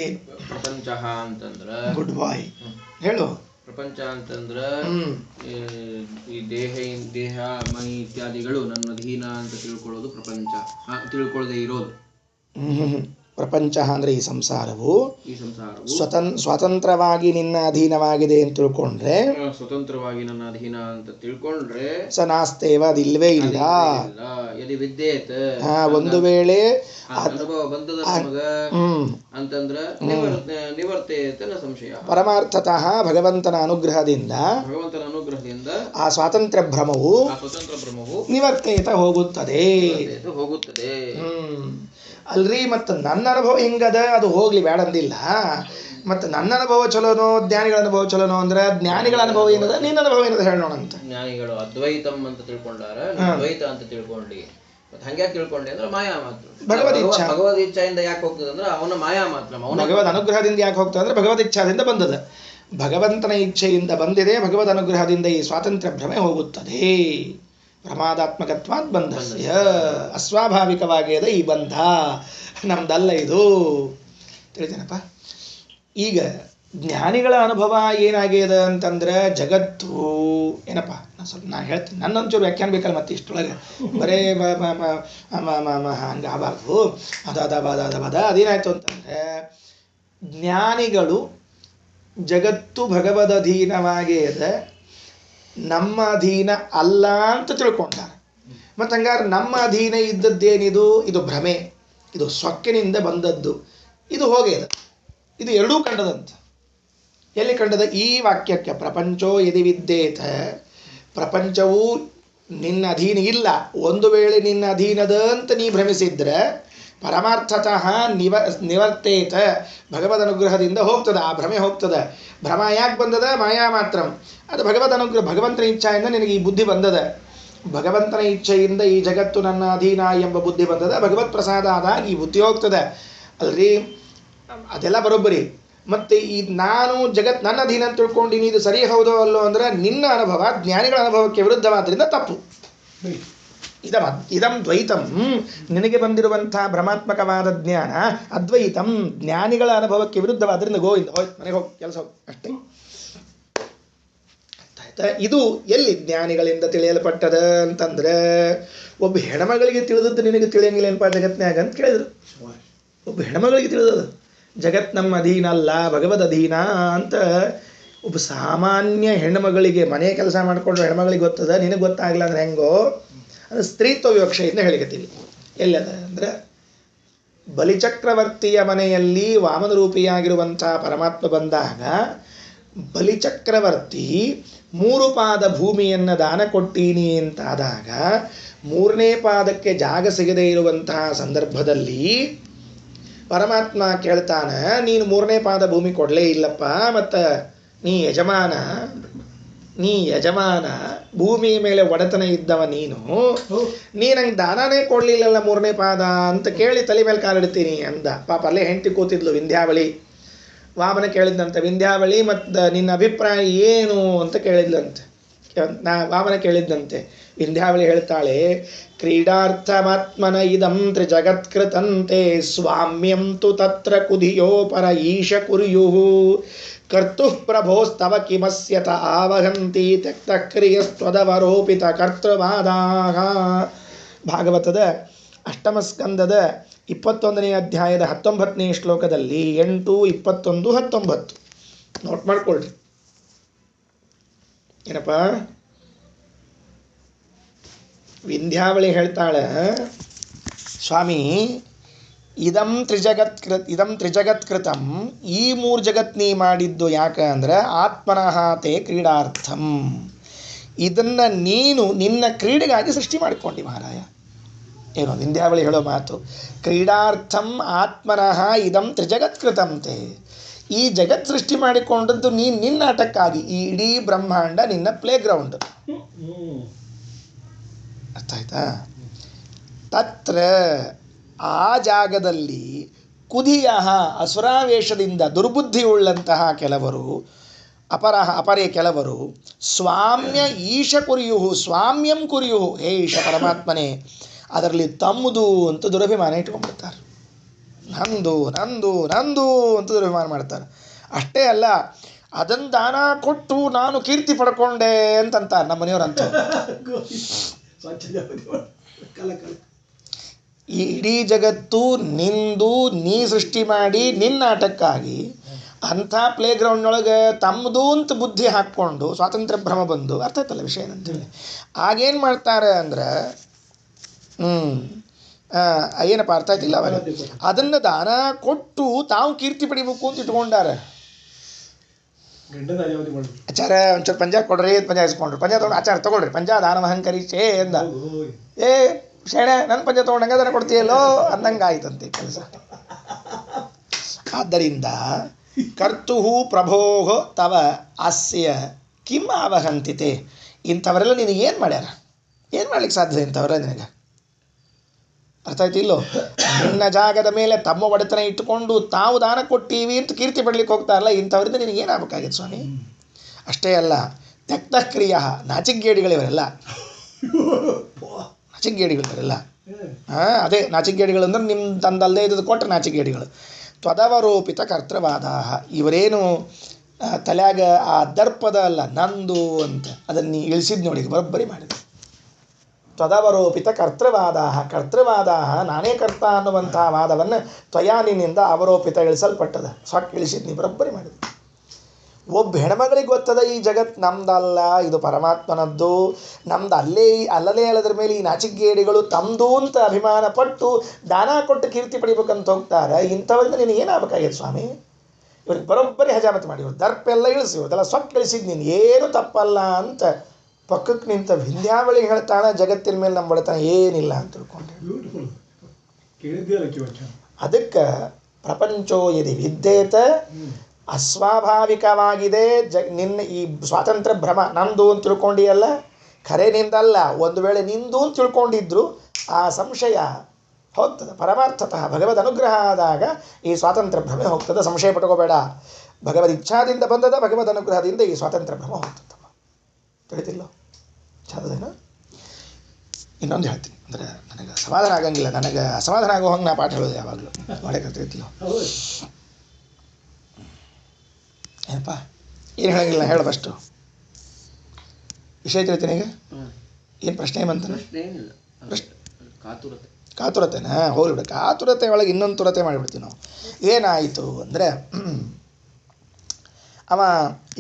ಏನು ಪ್ರಪಂಚ ಅಂತಂದ್ರ ಗುಡ್ ಬಾಯ್ ಹೇಳು. ಪ್ರಪಂಚ ಅಂತಂದ್ರ ಈ ದೇಹ ಮೈ ಇತ್ಯಾದಿಗಳು ನನ್ನ ಅಧೀನ ಅಂತ ತಿಳ್ಕೊಳ್ಳೋದು ಪ್ರಪಂಚ. ತಿಳ್ಕೊಳ್ಳದೆ ಇರೋದು ಪ್ರಪಂಚ ಅಂದ್ರೆ ಈ ಸಂಸಾರವು ಸ್ವತಂತ್ರವಾಗಿ ನಿನ್ನ ಅಧೀನವಾಗಿದೆ ಅಂತ ತಿಳ್ಕೊಂಡ್ರೆ, ಸ್ವತಂತ್ರವಾಗಿ ನನ್ನ ಅಧೀನ ಅಂತ ತಿಳ್ಕೊಂಡ್ರೆ ಸ ನಾಸ್ತೇವ ಅದಿಲ್ವೇ ಇಲ್ಲ. ಯದಿ ವಿದ್ಯೇತ ಒಂದು ವೇಳೆ ಅನುಭವ ಬಂದದ ನಮಗ ಅಂತಂದ್ರ ನಿವರ್ತೇತ ನ ಸಂಶಯ. ಪರಮಾರ್ಥತಃ ಭಗವಂತನ ಅನುಗ್ರಹದಿಂದ ಆ ಸ್ವಾತಂತ್ರ್ಯ ಭ್ರಮವು ನಿವರ್ತೇತ ಹೋಗುತ್ತದೆ. ಅಲ್ರಿ ಮತ್ತು ನನ್ನ ಅನುಭವ ಹಿಂಗದ, ಅದು ಹೋಗ್ಲಿ ಬೇಡಂದಿಲ್ಲ. ಮತ್ತು ನನ್ನ ಅನುಭವ ಚಲೋನೋ ಜ್ಞಾನಿಗಳ ಅನುಭವ ಚಲೋನೋ ಅಂದ್ರೆ ಜ್ಞಾನಿಗಳ ಅನುಭವ ಏನದ, ನಿನ್ನ ಅನುಭವ ಏನದ ಹೇಳೋಣ ಅಂತ. ಜ್ಞಾನಿಗಳು ಅದ್ವೈತಂ ಅಂತ ತಿಳ್ಕೊಂಡಾರ, ದ್ವೈತ ಅಂತ ತಿಳ್ಕೊಂಡಿ. ಮತ್ತೆ ಹಂಗ್ಯಾಕೆ ತಿಳ್ಕೊಂಡಿ ಅಂದ್ರೆ ಮಾಯಾ ಮಾತ್ರ. ಭಗವದ್ ಇಚ್ಛೆಯಿಂದ ಯಾಕೆ ಹೋಗ್ತದೆ ಅಂದ್ರೆ ಅವನ ಮಾಯಾ ಮಾತ್ರ. ಭಗವದ್ ಅನುಗ್ರಹದಿಂದ ಯಾಕೆ ಹೋಗ್ತದೆ ಅಂದ್ರೆ ಭಗವದ್ ಇಚ್ಛಾದಿಂದ ಬಂದದ. ಭಗವಂತನ ಇಚ್ಛೆಯಿಂದ ಬಂದಿದೆ. ಭಗವದ್ ಅನುಗ್ರಹದಿಂದ ಈ ಸ್ವಾತಂತ್ರ್ಯ ಭ್ರಮೆ ಹೋಗುತ್ತದೆ. ಪ್ರಮಾದಾತ್ಮಕತ್ವಾತ್ ಬಂಧಸ್ಯ. ಅಸ್ವಾಭಾವಿಕವಾಗಿ ಅದ ಈ ಬಂಧ, ನಮ್ದಲ್ಲ ಇದು. ತಿಳಿತೇನಪ್ಪ? ಈಗ ಜ್ಞಾನಿಗಳ ಅನುಭವ ಏನಾಗಿದೆ ಅಂತಂದ್ರೆ ಜಗತ್ತು ಏನಪ್ಪ, ನಾನು ಹೇಳ್ತೀನಿ, ನನ್ನೊಂಚೂರು ವ್ಯಾಖ್ಯಾನ ಬೇಕಲ್ಲ ಮತ್ತೆ ಇಷ್ಟೊಳಗೆ ಬರೇ ಹಂಗೆ ಆಗಬಾರ್ದು. ಅದೇನಾಯ್ತು ಅಂತಂದ್ರೆ ಜ್ಞಾನಿಗಳು ಜಗತ್ತು ಭಗವದಧೀನವಾಗಿದೆ, ನಮ್ಮ ಅಧೀನ ಅಲ್ಲ ಅಂತ ತಿಳ್ಕೊಂಡಾರೆ. ಮತ್ತು ಹಂಗಾರೆ ನಮ್ಮ ಅಧೀನ ಇದ್ದದ್ದೇನಿದು, ಇದು ಭ್ರಮೆ, ಇದು ಸೊಕ್ಕಿನಿಂದ ಬಂದದ್ದು, ಇದು ಹೋಗ್ಯದ. ಇದು ಎರಡೂ ಕಂಡದಂತ. ಎಲ್ಲಿ ಕಂಡದ? ಈ ವಾಕ್ಯಕ್ಕೆ ಪ್ರಪಂಚೋ ಯದಿ ವಿದ್ಯೇತ. ಪ್ರಪಂಚವು ನಿನ್ನ ಅಧೀನ ಇಲ್ಲ. ಒಂದು ವೇಳೆ ನಿನ್ನ ಅಧೀನದ ಅಂತ ನೀ ಭ್ರಮಿಸಿದ್ರೆ ಪರಮಾರ್ಥತಃ ನಿವರ್ತೇತ, ಭಗವದ್ ಅನುಗ್ರಹದಿಂದ ಹೋಗ್ತದೆ, ಆ ಭ್ರಮೆ ಹೋಗ್ತದೆ. ಭ್ರಮ ಯಾಕೆ ಬಂದದ? ಮಾಯಾ ಮಾತ್ರ. ಅದು ಭಗವದ್ ಅನುಗ್ರಹ, ಭಗವಂತನ ಇಚ್ಛೆಯಿಂದ ನಿನಗೆ ಈ ಬುದ್ಧಿ ಬಂದದ. ಭಗವಂತನ ಇಚ್ಛೆಯಿಂದ ಈ ಜಗತ್ತು ನನ್ನ ಅಧೀನ ಎಂಬ ಬುದ್ಧಿ ಬಂದದ. ಭಗವತ್ ಪ್ರಸಾದ ಆದಾಗ ಈ ಬುದ್ಧಿ ಹೋಗ್ತದೆ ಅಲ್ರಿ. ಅದೆಲ್ಲ ಬರೋಬ್ಬರಿ. ಮತ್ತು ಈ ನಾನು ಜಗತ್ ನನ್ನ ಅಧೀನ ಅಂತ ತಿಳ್ಕೊಂಡಿನಿ, ಇದು ಸರಿ ಹೌದೋ ಅಲ್ಲೋ ಅಂದ್ರೆ ನಿನ್ನ ಅನುಭವ ಜ್ಞಾನಿಗಳ ಅನುಭವಕ್ಕೆ ವಿರುದ್ಧವಾದ್ರಿಂದ ತಪ್ಪು. ಇದಂ ದ್ವೈತಂ. ನಿನಗೆ ಬಂದಿರುವಂಥ ಭ್ರಮಾತ್ಮಕವಾದ ಜ್ಞಾನ ಅದ್ವೈತಂ, ಜ್ಞಾನಿಗಳ ಅನುಭವಕ್ಕೆ ವಿರುದ್ಧವಾದ್ರಿಂದ ಗೋವಿಂದ ಹೋಯ್ತು, ಮನೆಗೆ ಹೋಗಿ ಕೆಲಸ ಹೋಗಿ ಅಷ್ಟೇ. ಆಯ್ತಾ? ಇದು ಎಲ್ಲಿ ಜ್ಞಾನಿಗಳಿಂದ ತಿಳಿಯಲ್ಪಟ್ಟದ ಅಂತಂದ್ರೆ, ಒಬ್ಬ ಹೆಣ್ಮಗಳಿಗೆ ತಿಳಿದದ್ದು ನಿನಗೆ ತಿಳಿಯಂಗಿಲ್ಲ ಏನಪ್ಪ ಜಗತ್ನ್ಯಾಗ ಅಂತ ಕೇಳಿದ್ರು. ಒಬ್ಬ ಹೆಣ್ಮಗಳಿಗೆ ತಿಳಿದದ ಜಗತ್ ನಮ್ಮ ಅಧೀನ ಅಲ್ಲ, ಭಗವದ್ ಅಧೀನ ಅಂತ ಒಬ್ಬ ಸಾಮಾನ್ಯ ಹೆಣ್ಮಗಳಿಗೆ, ಮನೆ ಕೆಲಸ ಮಾಡಿಕೊಂಡ್ರೆ ಹೆಣ್ಮಗಳಿಗೆ ಗೊತ್ತದ, ನಿನಗೆ ಗೊತ್ತಾಗಲ್ಲ ಅಂದ್ರೆ ಹೆಂಗೋ. ಅದು ಸ್ತ್ರೀತ್ವ ವಿವಕ್ಷೆಯಿಂದ ಹೇಳಿಕತ್ತೀವಿ. ಎಲ್ಲದ ಅಂದರೆ ಬಲಿಚಕ್ರವರ್ತಿಯ ಮನೆಯಲ್ಲಿ ವಾಮನರೂಪಿಯಾಗಿರುವಂಥ ಪರಮಾತ್ಮ ಬಂದಾಗ ಬಲಿಚಕ್ರವರ್ತಿ 3 ಪಾದ ಭೂಮಿಯನ್ನು ದಾನ ಕೊಟ್ಟೀನಿ ಅಂತಾದಾಗ 3ನೇ ಪಾದಕ್ಕೆ ಜಾಗ ಸಿಗದೇ ಇರುವಂತಹ ಸಂದರ್ಭದಲ್ಲಿ ಪರಮಾತ್ಮ ಕೇಳ್ತಾನೆ, ನೀನು 3ನೇ ಪಾದ ಭೂಮಿ ಕೊಡಲೇ ಇಲ್ಲಪ್ಪ, ಮತ್ತು ನೀ ಯಜಮಾನ ಭೂಮಿ ಮೇಲೆ ಒಡೆತನ ಇದ್ದವ ನೀನು ನಂಗೆ ದಾನನೇ ಕೊಡಲಿಲ್ಲಲ್ಲ 3ನೇ ಪಾದ ಅಂತ ಕೇಳಿ ತಲೆ ಮೇಲೆ ಕಾಲಿಡ್ತೀನಿ ಅಂದ. ಪಾಪ ಅಲ್ಲೇ ಹೆಂಡತಿ ಕೂತಿದ್ಲು ವಿಂಧ್ಯಾವಳಿ. ವಾಮನ ಕೇಳಿದ್ದಂತೆ, ವಿಂಧ್ಯಾವಳಿ ಮತ್ತು ನಿನ್ನ ಅಭಿಪ್ರಾಯ ಏನು ಅಂತ ಕೇಳಿದ್ಲಂತೆ. ವಾಮನ ಕೇಳಿದ್ದಂತೆ, ವಿಂಧ್ಯಾವಳಿ ಹೇಳ್ತಾಳೆ, ಕ್ರೀಡಾರ್ಥಮಾತ್ಮನ ಇದಂ ತ್ರಿಜಗತ್ಕೃತಂತೆ ಸ್ವಾಮ್ಯಂ ತು ತತ್ರ ಕುಧಿಯೋ ಪರ ಈಶ ಕುರ್ಯುಃ ಕರ್ತು ಪ್ರಭೋಸ್ತವ ಕಿಮಸ್ಯತ ಆವಹಂತಿ ತ್ಯಕ್ತಕ್ರಿಯಸ್ತ್ವದವರೋಪಿತ ಕರ್ತೃವಾದಾಹ. ಭಾಗವತದ 8ಮ ಸ್ಕಂದದ 21ನೇ ಅಧ್ಯಾಯದ 19ನೇ ಶ್ಲೋಕದಲ್ಲಿ 8, 21, 19 ನೋಟ್ ಮಾಡ್ಕೊಳ್ರಿ. ಏನಪ್ಪ? ವಿಂಧ್ಯಾವಳಿ ಹೇಳ್ತಾಳೆ, ಸ್ವಾಮಿ ಇದಂ ತ್ರಿಜಗತ್ಕೃತಂ, ಈ ಮೂರು ಜಗತ್ ನೀ ಮಾಡಿದ್ದು ಯಾಕೆ ಅಂದ್ರೆ ಆತ್ಮನಃ ತೇ ಕ್ರೀಡಾರ್ಥಂ, ಇದನ್ನು ನೀನು ನಿನ್ನ ಕ್ರೀಡೆಗಾಗಿ ಸೃಷ್ಟಿ ಮಾಡಿಕೊಂಡಿ ಮಹಾರಾಯ. ಏನೋ ವಿಂಧ್ಯಾವಳಿ ಹೇಳೋ ಮಾತು, ಕ್ರೀಡಾರ್ಥಂ ಆತ್ಮನಃ ಇದಂ ತ್ರಿಜಗತ್ಕೃತಂತೆ, ಈ ಜಗತ್ ಸೃಷ್ಟಿ ಮಾಡಿಕೊಂಡದ್ದು ನೀನು ನಿನ್ನ ಆಟಕ್ಕಾಗಿ, ಈ ಇಡೀ ಬ್ರಹ್ಮಾಂಡ ನಿನ್ನ ಪ್ಲೇ ಗ್ರೌಂಡ್. ಅರ್ಥ ಆಯ್ತಾ? ತತ್ರ ಆ ಜಾಗದಲ್ಲಿ ಕುಧಿಯ ಅಸುರಾವೇಶದಿಂದ ದುರ್ಬುದ್ಧಿಯುಳ್ಳಂತಹ ಕೆಲವರು, ಅಪರೇ ಕೆಲವರು ಸ್ವಾಮ್ಯ ಈಶ ಕುರಿಯುಹು, ಸ್ವಾಮ್ಯಂ ಕುರಿಯುಹು, ಹೇ ಈಶ ಪರಮಾತ್ಮನೇ, ಅದರಲ್ಲಿ ತಮ್ಮದು ಅಂತ ದುರಭಿಮಾನ ಇಟ್ಕೊಂಡ್ಬಿಡ್ತಾರೆ. ನಂದು ನಂದು ನಂದು ಅಂತ ದುರಭಿಮಾನ ಮಾಡ್ತಾರೆ. ಅಷ್ಟೇ ಅಲ್ಲ, ಅದನ್ನು ದಾನ ಕೊಟ್ಟು ನಾನು ಕೀರ್ತಿ ಪಡ್ಕೊಂಡೆ ಅಂತಂತಾರೆ ನಮ್ಮ ಮನೆಯವ್ರಂತ. ಈ ಇಡೀ ಜಗತ್ತು ನಿಂದು, ನೀ ಸೃಷ್ಟಿ ಮಾಡಿ ನಿನ್ನ ಆಟಕ್ಕಾಗಿ, ಅಂಥ ಪ್ಲೇ ಗ್ರೌಂಡ್ನೊಳಗೆ ತಮ್ಮದು ಅಂತ ಬುದ್ಧಿ ಹಾಕ್ಕೊಂಡು ಸ್ವಾತಂತ್ರ್ಯ ಭ್ರಮ ಬಂದು, ಅರ್ಥ ಆಯ್ತಲ್ಲ ವಿಷಯ ಏನಂತೇಳಿ, ಆಗೇನು ಮಾಡ್ತಾರೆ ಅಂದ್ರೆ ಏನಪ್ಪ ಅರ್ಥ ಆಯ್ತಿಲ್ಲ ಅವರ, ಅದನ್ನು ದಾನ ಕೊಟ್ಟು ತಾವು ಕೀರ್ತಿ ಪಡಿಬೇಕು ಅಂತ ಇಟ್ಕೊಂಡಾರೆ. ಆಚಾರ ಒಂಚೂರು ಪಂಜ ಕೊಡ್ರಿ, ಪಂಜ ಇಸ್ಕೊಂಡ್ರು, ಪಂಜ ತೊಗೊಂಡು ಆಚಾರ ತೊಗೊಳ್ರಿ, ಪಂಜ ದಾನ ಅಹಂಕರಿಸೇ ಎಂದ. ಶೇಣೆ ನನ್ನ ಪಂಜ ತೊಗೊಂಡಂಗೆ ಅದನ್ನು ಕೊಡ್ತೀಯಲ್ಲೋ ಅಂದಂಗೆ ಆಯ್ತಂತೆ ಕೆಲಸ. ಆದ್ದರಿಂದ ಕರ್ತು ಪ್ರಭೋಹ ತವ ಅಸ್ಯ ಕಿಂ ಆವಹಂತಿತೆ, ಇಂಥವರೆಲ್ಲ ನಿನಗೆ ಏನು ಮಾಡ್ಯಾರ, ಏನು ಮಾಡ್ಲಿಕ್ಕೆ ಸಾಧ್ಯ ಇಂಥವರೆಲ್ಲ ನಿನಗೆ? ಅರ್ಥ ಆಯ್ತು ಇಲ್ಲೋ? ನಿನ್ನ ಜಾಗದ ಮೇಲೆ ತಮ್ಮ ಒಡೆತನ ಇಟ್ಟುಕೊಂಡು ತಾವು ದಾನ ಕೊಟ್ಟೀವಿ ಅಂತ ಕೀರ್ತಿ ಪಡ್ಲಿಕ್ಕೆ ಹೋಗ್ತಾರಲ್ಲ, ಇಂಥವರಿಂದ ನಿನಗೆ ಏನಾಗಬೇಕಾಗಿತ್ತು ಸ್ವಾಮಿ? ಅಷ್ಟೇ ಅಲ್ಲ, ತ್ಯಕ್ತ ಕ್ರಿಯ, ನಾಚಿಗೇಡಿಗಳಿವರೆಲ್ಲ, ನಾಚಿಗೇಡಿಗಳಿವರೆಲ್ಲ. ಅದೇ ನಾಚಿಗೇಡಿಗಳು ಅಂದ್ರೆ ನಿಮ್ಮ ತಂದಲ್ಲದೆ ಇದ್ದು ಕೊಟ್ಟರೆ ನಾಚಿಗೇಡಿಗಳು. ತ್ವದವರೋಪಿತ ಕರ್ತೃವಾದ, ಇವರೇನು ತಲೆಯಾಗ ಆ ದರ್ಪದ ಅಲ್ಲ ನಂದು ಅಂತ ಅದನ್ನು ಇಳಿಸಿದ್ ನೋಡಿ, ಬರೋಬ್ಬರಿ ಮಾಡಿದೆ. ತ್ವದವರೋಪಿತ ಕರ್ತೃವಾದ, ಕರ್ತೃವಾದ ನಾನೇ ಕರ್ತ ಅನ್ನುವಂಥ ವಾದವನ್ನು ತ್ವಯಾನಿನಿಂದ ಅವರೋಪಿತ ಇಳಿಸಲ್ಪಟ್ಟದ, ಸೊಟ್ಟು ಇಳಿಸಿದ್ ನೀವು ಬರೋಬ್ಬರಿ ಮಾಡಿದೆ. ಒಬ್ಬ ಹೆಣ್ಮಗಳಿಗೆ ಗೊತ್ತದ ಈ ಜಗತ್ತು ನಮ್ದಲ್ಲ, ಇದು ಪರಮಾತ್ಮನದ್ದು, ನಮ್ದು ಅಲ್ಲಲೇ ಅಲ್ಲದ್ರ ಮೇಲೆ ಈ ನಾಚಿಗೇಡಿಗಳು ತಮ್ಮದು ಅಂತ ಅಭಿಮಾನ ಪಟ್ಟು ದಾನ ಕೊಟ್ಟು ಕೀರ್ತಿ ಪಡಿಬೇಕಂತ ಹೋಗ್ತಾರೆ. ಇಂಥವರಿಂದ ನೀನು ಏನಾಗಬೇಕಾಗಿತ್ತು ಸ್ವಾಮಿ? ಇವ್ರಿಗೆ ಬರೋಬ್ಬರಿ ಹಜಾಮತ್ ಮಾಡಿ, ಇವ್ರು ದರ್ಪ ಎಲ್ಲ ಇಳಿಸಿ, ಇವ್ರದೆಲ್ಲ ಸೊಟ್ಟು ಇಳಿಸಿದ್ ನೀನು ಏನು ತಪ್ಪಲ್ಲ ಅಂತ ಪಕ್ಕಕ್ಕೆ ನಿಂತ ವಿಂಧ್ಯಾವಳಿ ಹೇಳ್ತಾನೆ, ಜಗತ್ತಿನ ಮೇಲೆ ನಮ್ಮ ಬಡತನ ಏನಿಲ್ಲ ಅಂತ ತಿಳ್ಕೊಂಡೆ. ಅದಕ್ಕೆ ಪ್ರಪಂಚೋ ಯದಿ ವಿದ್ಯೇತ, ಅಸ್ವಾಭಾವಿಕವಾಗಿದೆ ನಿನ್ನ ಈ ಸ್ವಾತಂತ್ರ್ಯ ಭ್ರಮ, ನಂದು ಅಂತ ತಿಳ್ಕೊಂಡಿಯಲ್ಲ, ಖರೆ ನಿಂದಲ್ಲ. ಒಂದು ವೇಳೆ ನಿಂದು ಅಂತ ತಿಳ್ಕೊಂಡಿದ್ರು ಆ ಸಂಶಯ ಹೋಗ್ತದೆ. ಪರಮಾರ್ಥತಃ ಭಗವದ್ ಅನುಗ್ರಹ ಆದಾಗ ಈ ಸ್ವಾತಂತ್ರ್ಯ ಭ್ರಮೆ ಹೋಗ್ತದೆ, ಸಂಶಯ ಪಟ್ಕೋಬೇಡ. ಭಗವದ್ ಇಚ್ಛಾದಿಂದ ಬಂದದ, ಭಗವದ್ ಅನುಗ್ರಹದಿಂದ ಈ ಸ್ವಾತಂತ್ರ್ಯ ಭ್ರಮ ಹೋಗ್ತದಮ್ಮ. ತಿಳಿತಿಲ್ಲೋ? ಚಂದದೇನು? ಇನ್ನೊಂದು ಹೇಳ್ತೀನಿ, ಅಂದರೆ ನನಗೆ ಸಮಾಧಾನ ಆಗಂಗಿಲ್ಲ, ನನಗೆ ಅಸಮಾಧಾನ ಆಗೋ ಹಂಗೆ ನಾ ಪಾಠ ಹೇಳೋದು ಯಾವಾಗಲೂ ಮಾಡಕ್ಕಿರ್ತಿಲ್ಲೋ. ಏನಪ್ಪ ಏನು ಹೇಳಂಗಿಲ್ಲ, ಹೇಳು ಫಸ್ಟು ವಿಷಯ ತಿಳಿತೀನಿ. ಈಗ ಏನು ಪ್ರಶ್ನೆ ಬಂತಾನೆ? ಕಾತುರತೆನಾ? ಹೋಗ್ಬಿಡ, ಕಾತುರತೆ ಒಳಗೆ ಇನ್ನೊಂದು ತುರತೆ ಮಾಡಿಬಿಡ್ತೀವಿ ನಾವು. ಏನಾಯಿತು ಅಂದರೆ,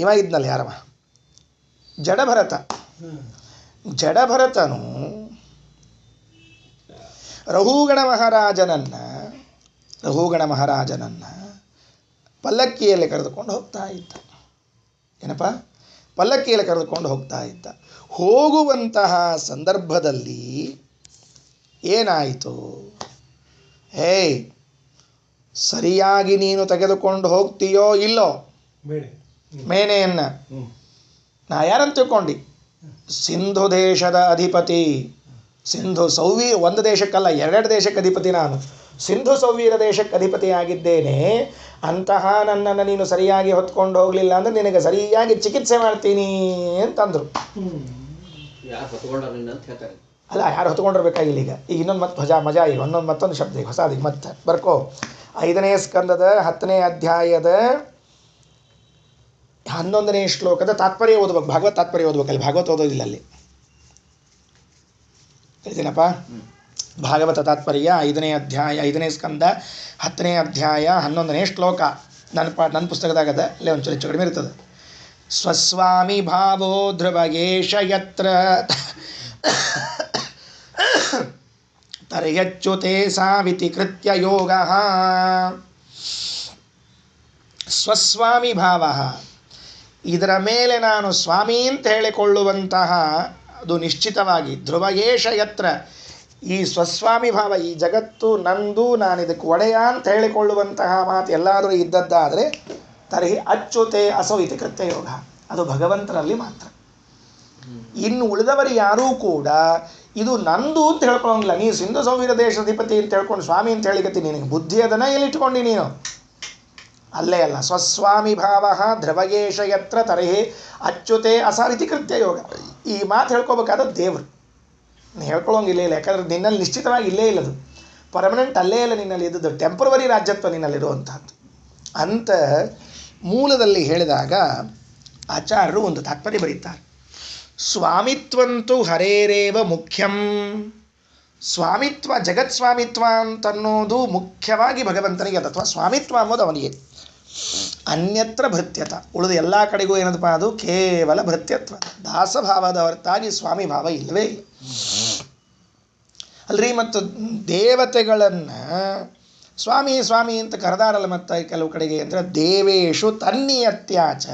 ಇವ ಇದ್ನಲ್ಲ, ಯಾರವ? ಜಡಭರತ. ಜಡಭರತನು ರಘುಗಣ ಮಹಾರಾಜನನ್ನು ಪಲ್ಲಕ್ಕಿಯಲ್ಲಿ ಕರೆದುಕೊಂಡು ಹೋಗ್ತಾ ಇದ್ದ. ಏನಪ್ಪ? ಪಲ್ಲಕ್ಕಿಯಲ್ಲಿ ಕರೆದುಕೊಂಡು ಹೋಗ್ತಾ ಇದ್ದ. ಹೋಗುವಂತಹ ಸಂದರ್ಭದಲ್ಲಿ ಏನಾಯಿತು? ಸರಿಯಾಗಿ ನೀನು ತೆಗೆದುಕೊಂಡು ಹೋಗ್ತೀಯೋ ಇಲ್ಲೋ ಮೇನೆಯನ್ನು? ನಾ ಯಾರಂತ ತಿಳ್ಕೊಂಡು? ಸಿಂಧು ದೇಶದ ಅಧಿಪತಿ. ಸಿಂಧು ಒಂದು ದೇಶಕ್ಕಲ್ಲ, 2 ದೇಶಕ್ಕೆ ಅಧಿಪತಿ ನಾನು. ಸಿಂಧು ಸೌವೀರ ದೇಶಕ್ಕೆ ಅಧಿಪತಿಯಾಗಿದ್ದೇನೆ. ಅಂತಹ ನನ್ನನ್ನು ನೀನು ಸರಿಯಾಗಿ ಹೊತ್ಕೊಂಡು ಹೋಗಲಿಲ್ಲ ಅಂದರೆ ನಿನಗೆ ಸರಿಯಾಗಿ ಚಿಕಿತ್ಸೆ ಮಾಡ್ತೀನಿ ಅಂತಂದರು. ಅಲ್ಲ, ಯಾರು ಹೊತ್ಕೊಂಡಿರ್ಬೇಕಾಗಿಲ್ಲ. ಈಗ ಇನ್ನೊಂದು ಮತ್ತೆ ಮಜಾ, ಈಗ ಮತ್ತೊಂದು ಶಬ್ದ, ಈಗ ಹೊಸದಿಗೆ ಮತ್ತೆ ಬರ್ಕೋ. 5ನೇ ಸ್ಕಂದದ 10ನೇ ಅಧ್ಯಾಯದ 11ನೇ ಶ್ಲೋಕದ ತಾತ್ಪರ್ಯ ಓದ್ಬೇಕು. ಭಾಗವತ್ ತಾತ್ಪರ್ಯ ಓದ್ಬೇಕು, ಅಲ್ಲಿ ಭಾಗವತ್ ಓದೋದಿಲ್ಲ ಅಲ್ಲಿ. ಹೇಳ್ತೀನಪ್ಪ, ಭಾಗವತ ತಾತ್ಪರ್ಯ 5ನೇ ಅಧ್ಯಾಯ 5ನೇ ಸ್ಕಂದ 10ನೇ ಅಧ್ಯಾಯ 11ನೇ ಶ್ಲೋಕ. ನನ್ನ ಪುಸ್ತಕದಾಗದ ಅಲ್ಲೇ ಒಂಚೂರು ಹೆಚ್ಚು ಕಡಿಮೆ ಇರ್ತದೆ. ಸ್ವಸ್ವಾಮಿ ಭಾವೋ ಧ್ರುವಗೇಶ ಯತ್ರ ತರ್ಯಚ್ಯುತೆ ಸಾವಿತಿ ಕೃತ್ಯ ಯೋಗ ಸ್ವಸ್ವಾಮಿ ಭಾವ. ಇದರ ಮೇಲೆ ನಾನು ಸ್ವಾಮಿ ಅಂತ ಹೇಳಿಕೊಳ್ಳುವಂತಹ ಅದು ನಿಶ್ಚಿತವಾಗಿ ಧ್ರುವಯೇಶ ಯತ್ರ ಈ ಸ್ವಸ್ವಾಮಿ ಭಾವ, ಈ ಜಗತ್ತು ನಂದು, ನಾನು ಇದಕ್ಕೆ ಒಡೆಯ ಅಂತ ಹೇಳಿಕೊಳ್ಳುವಂತಹ ಮಾತು ಎಲ್ಲಾದರೂ ಇದ್ದದ್ದಾದರೆ ತರ್ಹಿ ಅಚ್ಯುತೆ ಅಸೌ ಇತಿ ಕೃತ್ಯ ಯೋಗ, ಅದು ಭಗವಂತನಲ್ಲಿ ಮಾತ್ರ. ಇನ್ನು ಉಳಿದವರು ಯಾರೂ ಕೂಡ ಇದು ನಂದು ಅಂತ ಹೇಳ್ಕೊಳ್ಳೋಂಗಿಲ್ಲ. ನೀನು ಸಿಂಧು ಸೌವೀರ ದೇಶಾಧಿಪತಿ ಅಂತ ಹೇಳ್ಕೊಂಡು ಸ್ವಾಮಿ ಅಂತ ಹೇಳಿಕತ್ತೀನಿ, ನಿನಗೆ ಬುದ್ಧಿ ಅದನ್ನ ಎಲ್ಲಿ ಇಟ್ಕೊಂಡು ನೀನು? ಅಲ್ಲೇ ಅಲ್ಲ. ಸ್ವಸ್ವಾಮಿ ಭಾವ ಧ್ರುವಯೇಶ ಯತ್ರ ತರ್ಹಿ ಅಚ್ಯುತೆ ಅಸಾವಿತಿ ಕೃತ್ಯ ಯೋಗ. ಈ ಮಾತು ಹೇಳ್ಕೊಬೇಕಾದ್ರೆ ದೇವರು ನೀನು ಹೇಳ್ಕೊಳ್ಳೋಂಗಿಲ್ಲ. ಇಲ್ಲ, ಯಾಕಂದ್ರೆ ನಿನ್ನಲ್ಲಿ ನಿಶ್ಚಿತವಾಗಿ ಇಲ್ಲೇ ಇಲ್ಲದು, ಪರ್ಮನೆಂಟ್ ಅಲ್ಲೇ ಇಲ್ಲ ನಿನ್ನಲ್ಲಿ ಇದ್ದದ್ದು, ಟೆಂಪ್ರವರಿ ರಾಜ್ಯತ್ವ ನಿನ್ನಲ್ಲಿರುವಂಥದ್ದು ಅಂತ ಮೂಲದಲ್ಲಿ ಹೇಳಿದಾಗ ಆಚಾರ್ಯರು ಒಂದು ತಾತ್ಪರ್ಯ ಬರೀತಾರೆ. ಸ್ವಾಮಿತ್ವಂತೂ ಹರೇರೇವ ಮುಖ್ಯಂ. ಸ್ವಾಮಿತ್ವ, ಜಗತ್ ಸ್ವಾಮಿತ್ವ ಅಂತನ್ನೋದು ಮುಖ್ಯವಾಗಿ ಭಗವಂತನಿಗೆ ಅದು, ಅಥವಾ ಸ್ವಾಮಿತ್ವ ಅನ್ನೋದು ಅವನಿಗೆ. ಅನ್ಯತ್ರ ಭೃತ್ಯತ, ಉಳಿದ ಎಲ್ಲ ಕಡೆಗೂ ಏನದಪ್ಪ, ಅದು ಕೇವಲ ಭೃತ್ಯತ್ವ, ದಾಸಭಾವದ ಹೊರತಾಗಿ ಸ್ವಾಮಿ ಭಾವ ಇಲ್ಲವೇ ಇಲ್ಲ. ಅಲ್ರಿ, ಮತ್ತು ದೇವತೆಗಳನ್ನು ಸ್ವಾಮಿ ಸ್ವಾಮಿ ಅಂತ ಕರೆದಾರಲ್ಲ ಮತ್ತು ಕೆಲವು ಕಡೆಗೆ ಅಂದರೆ ದೇವೇಶು ತನ್ನಿಯತ್ಯಾಚ,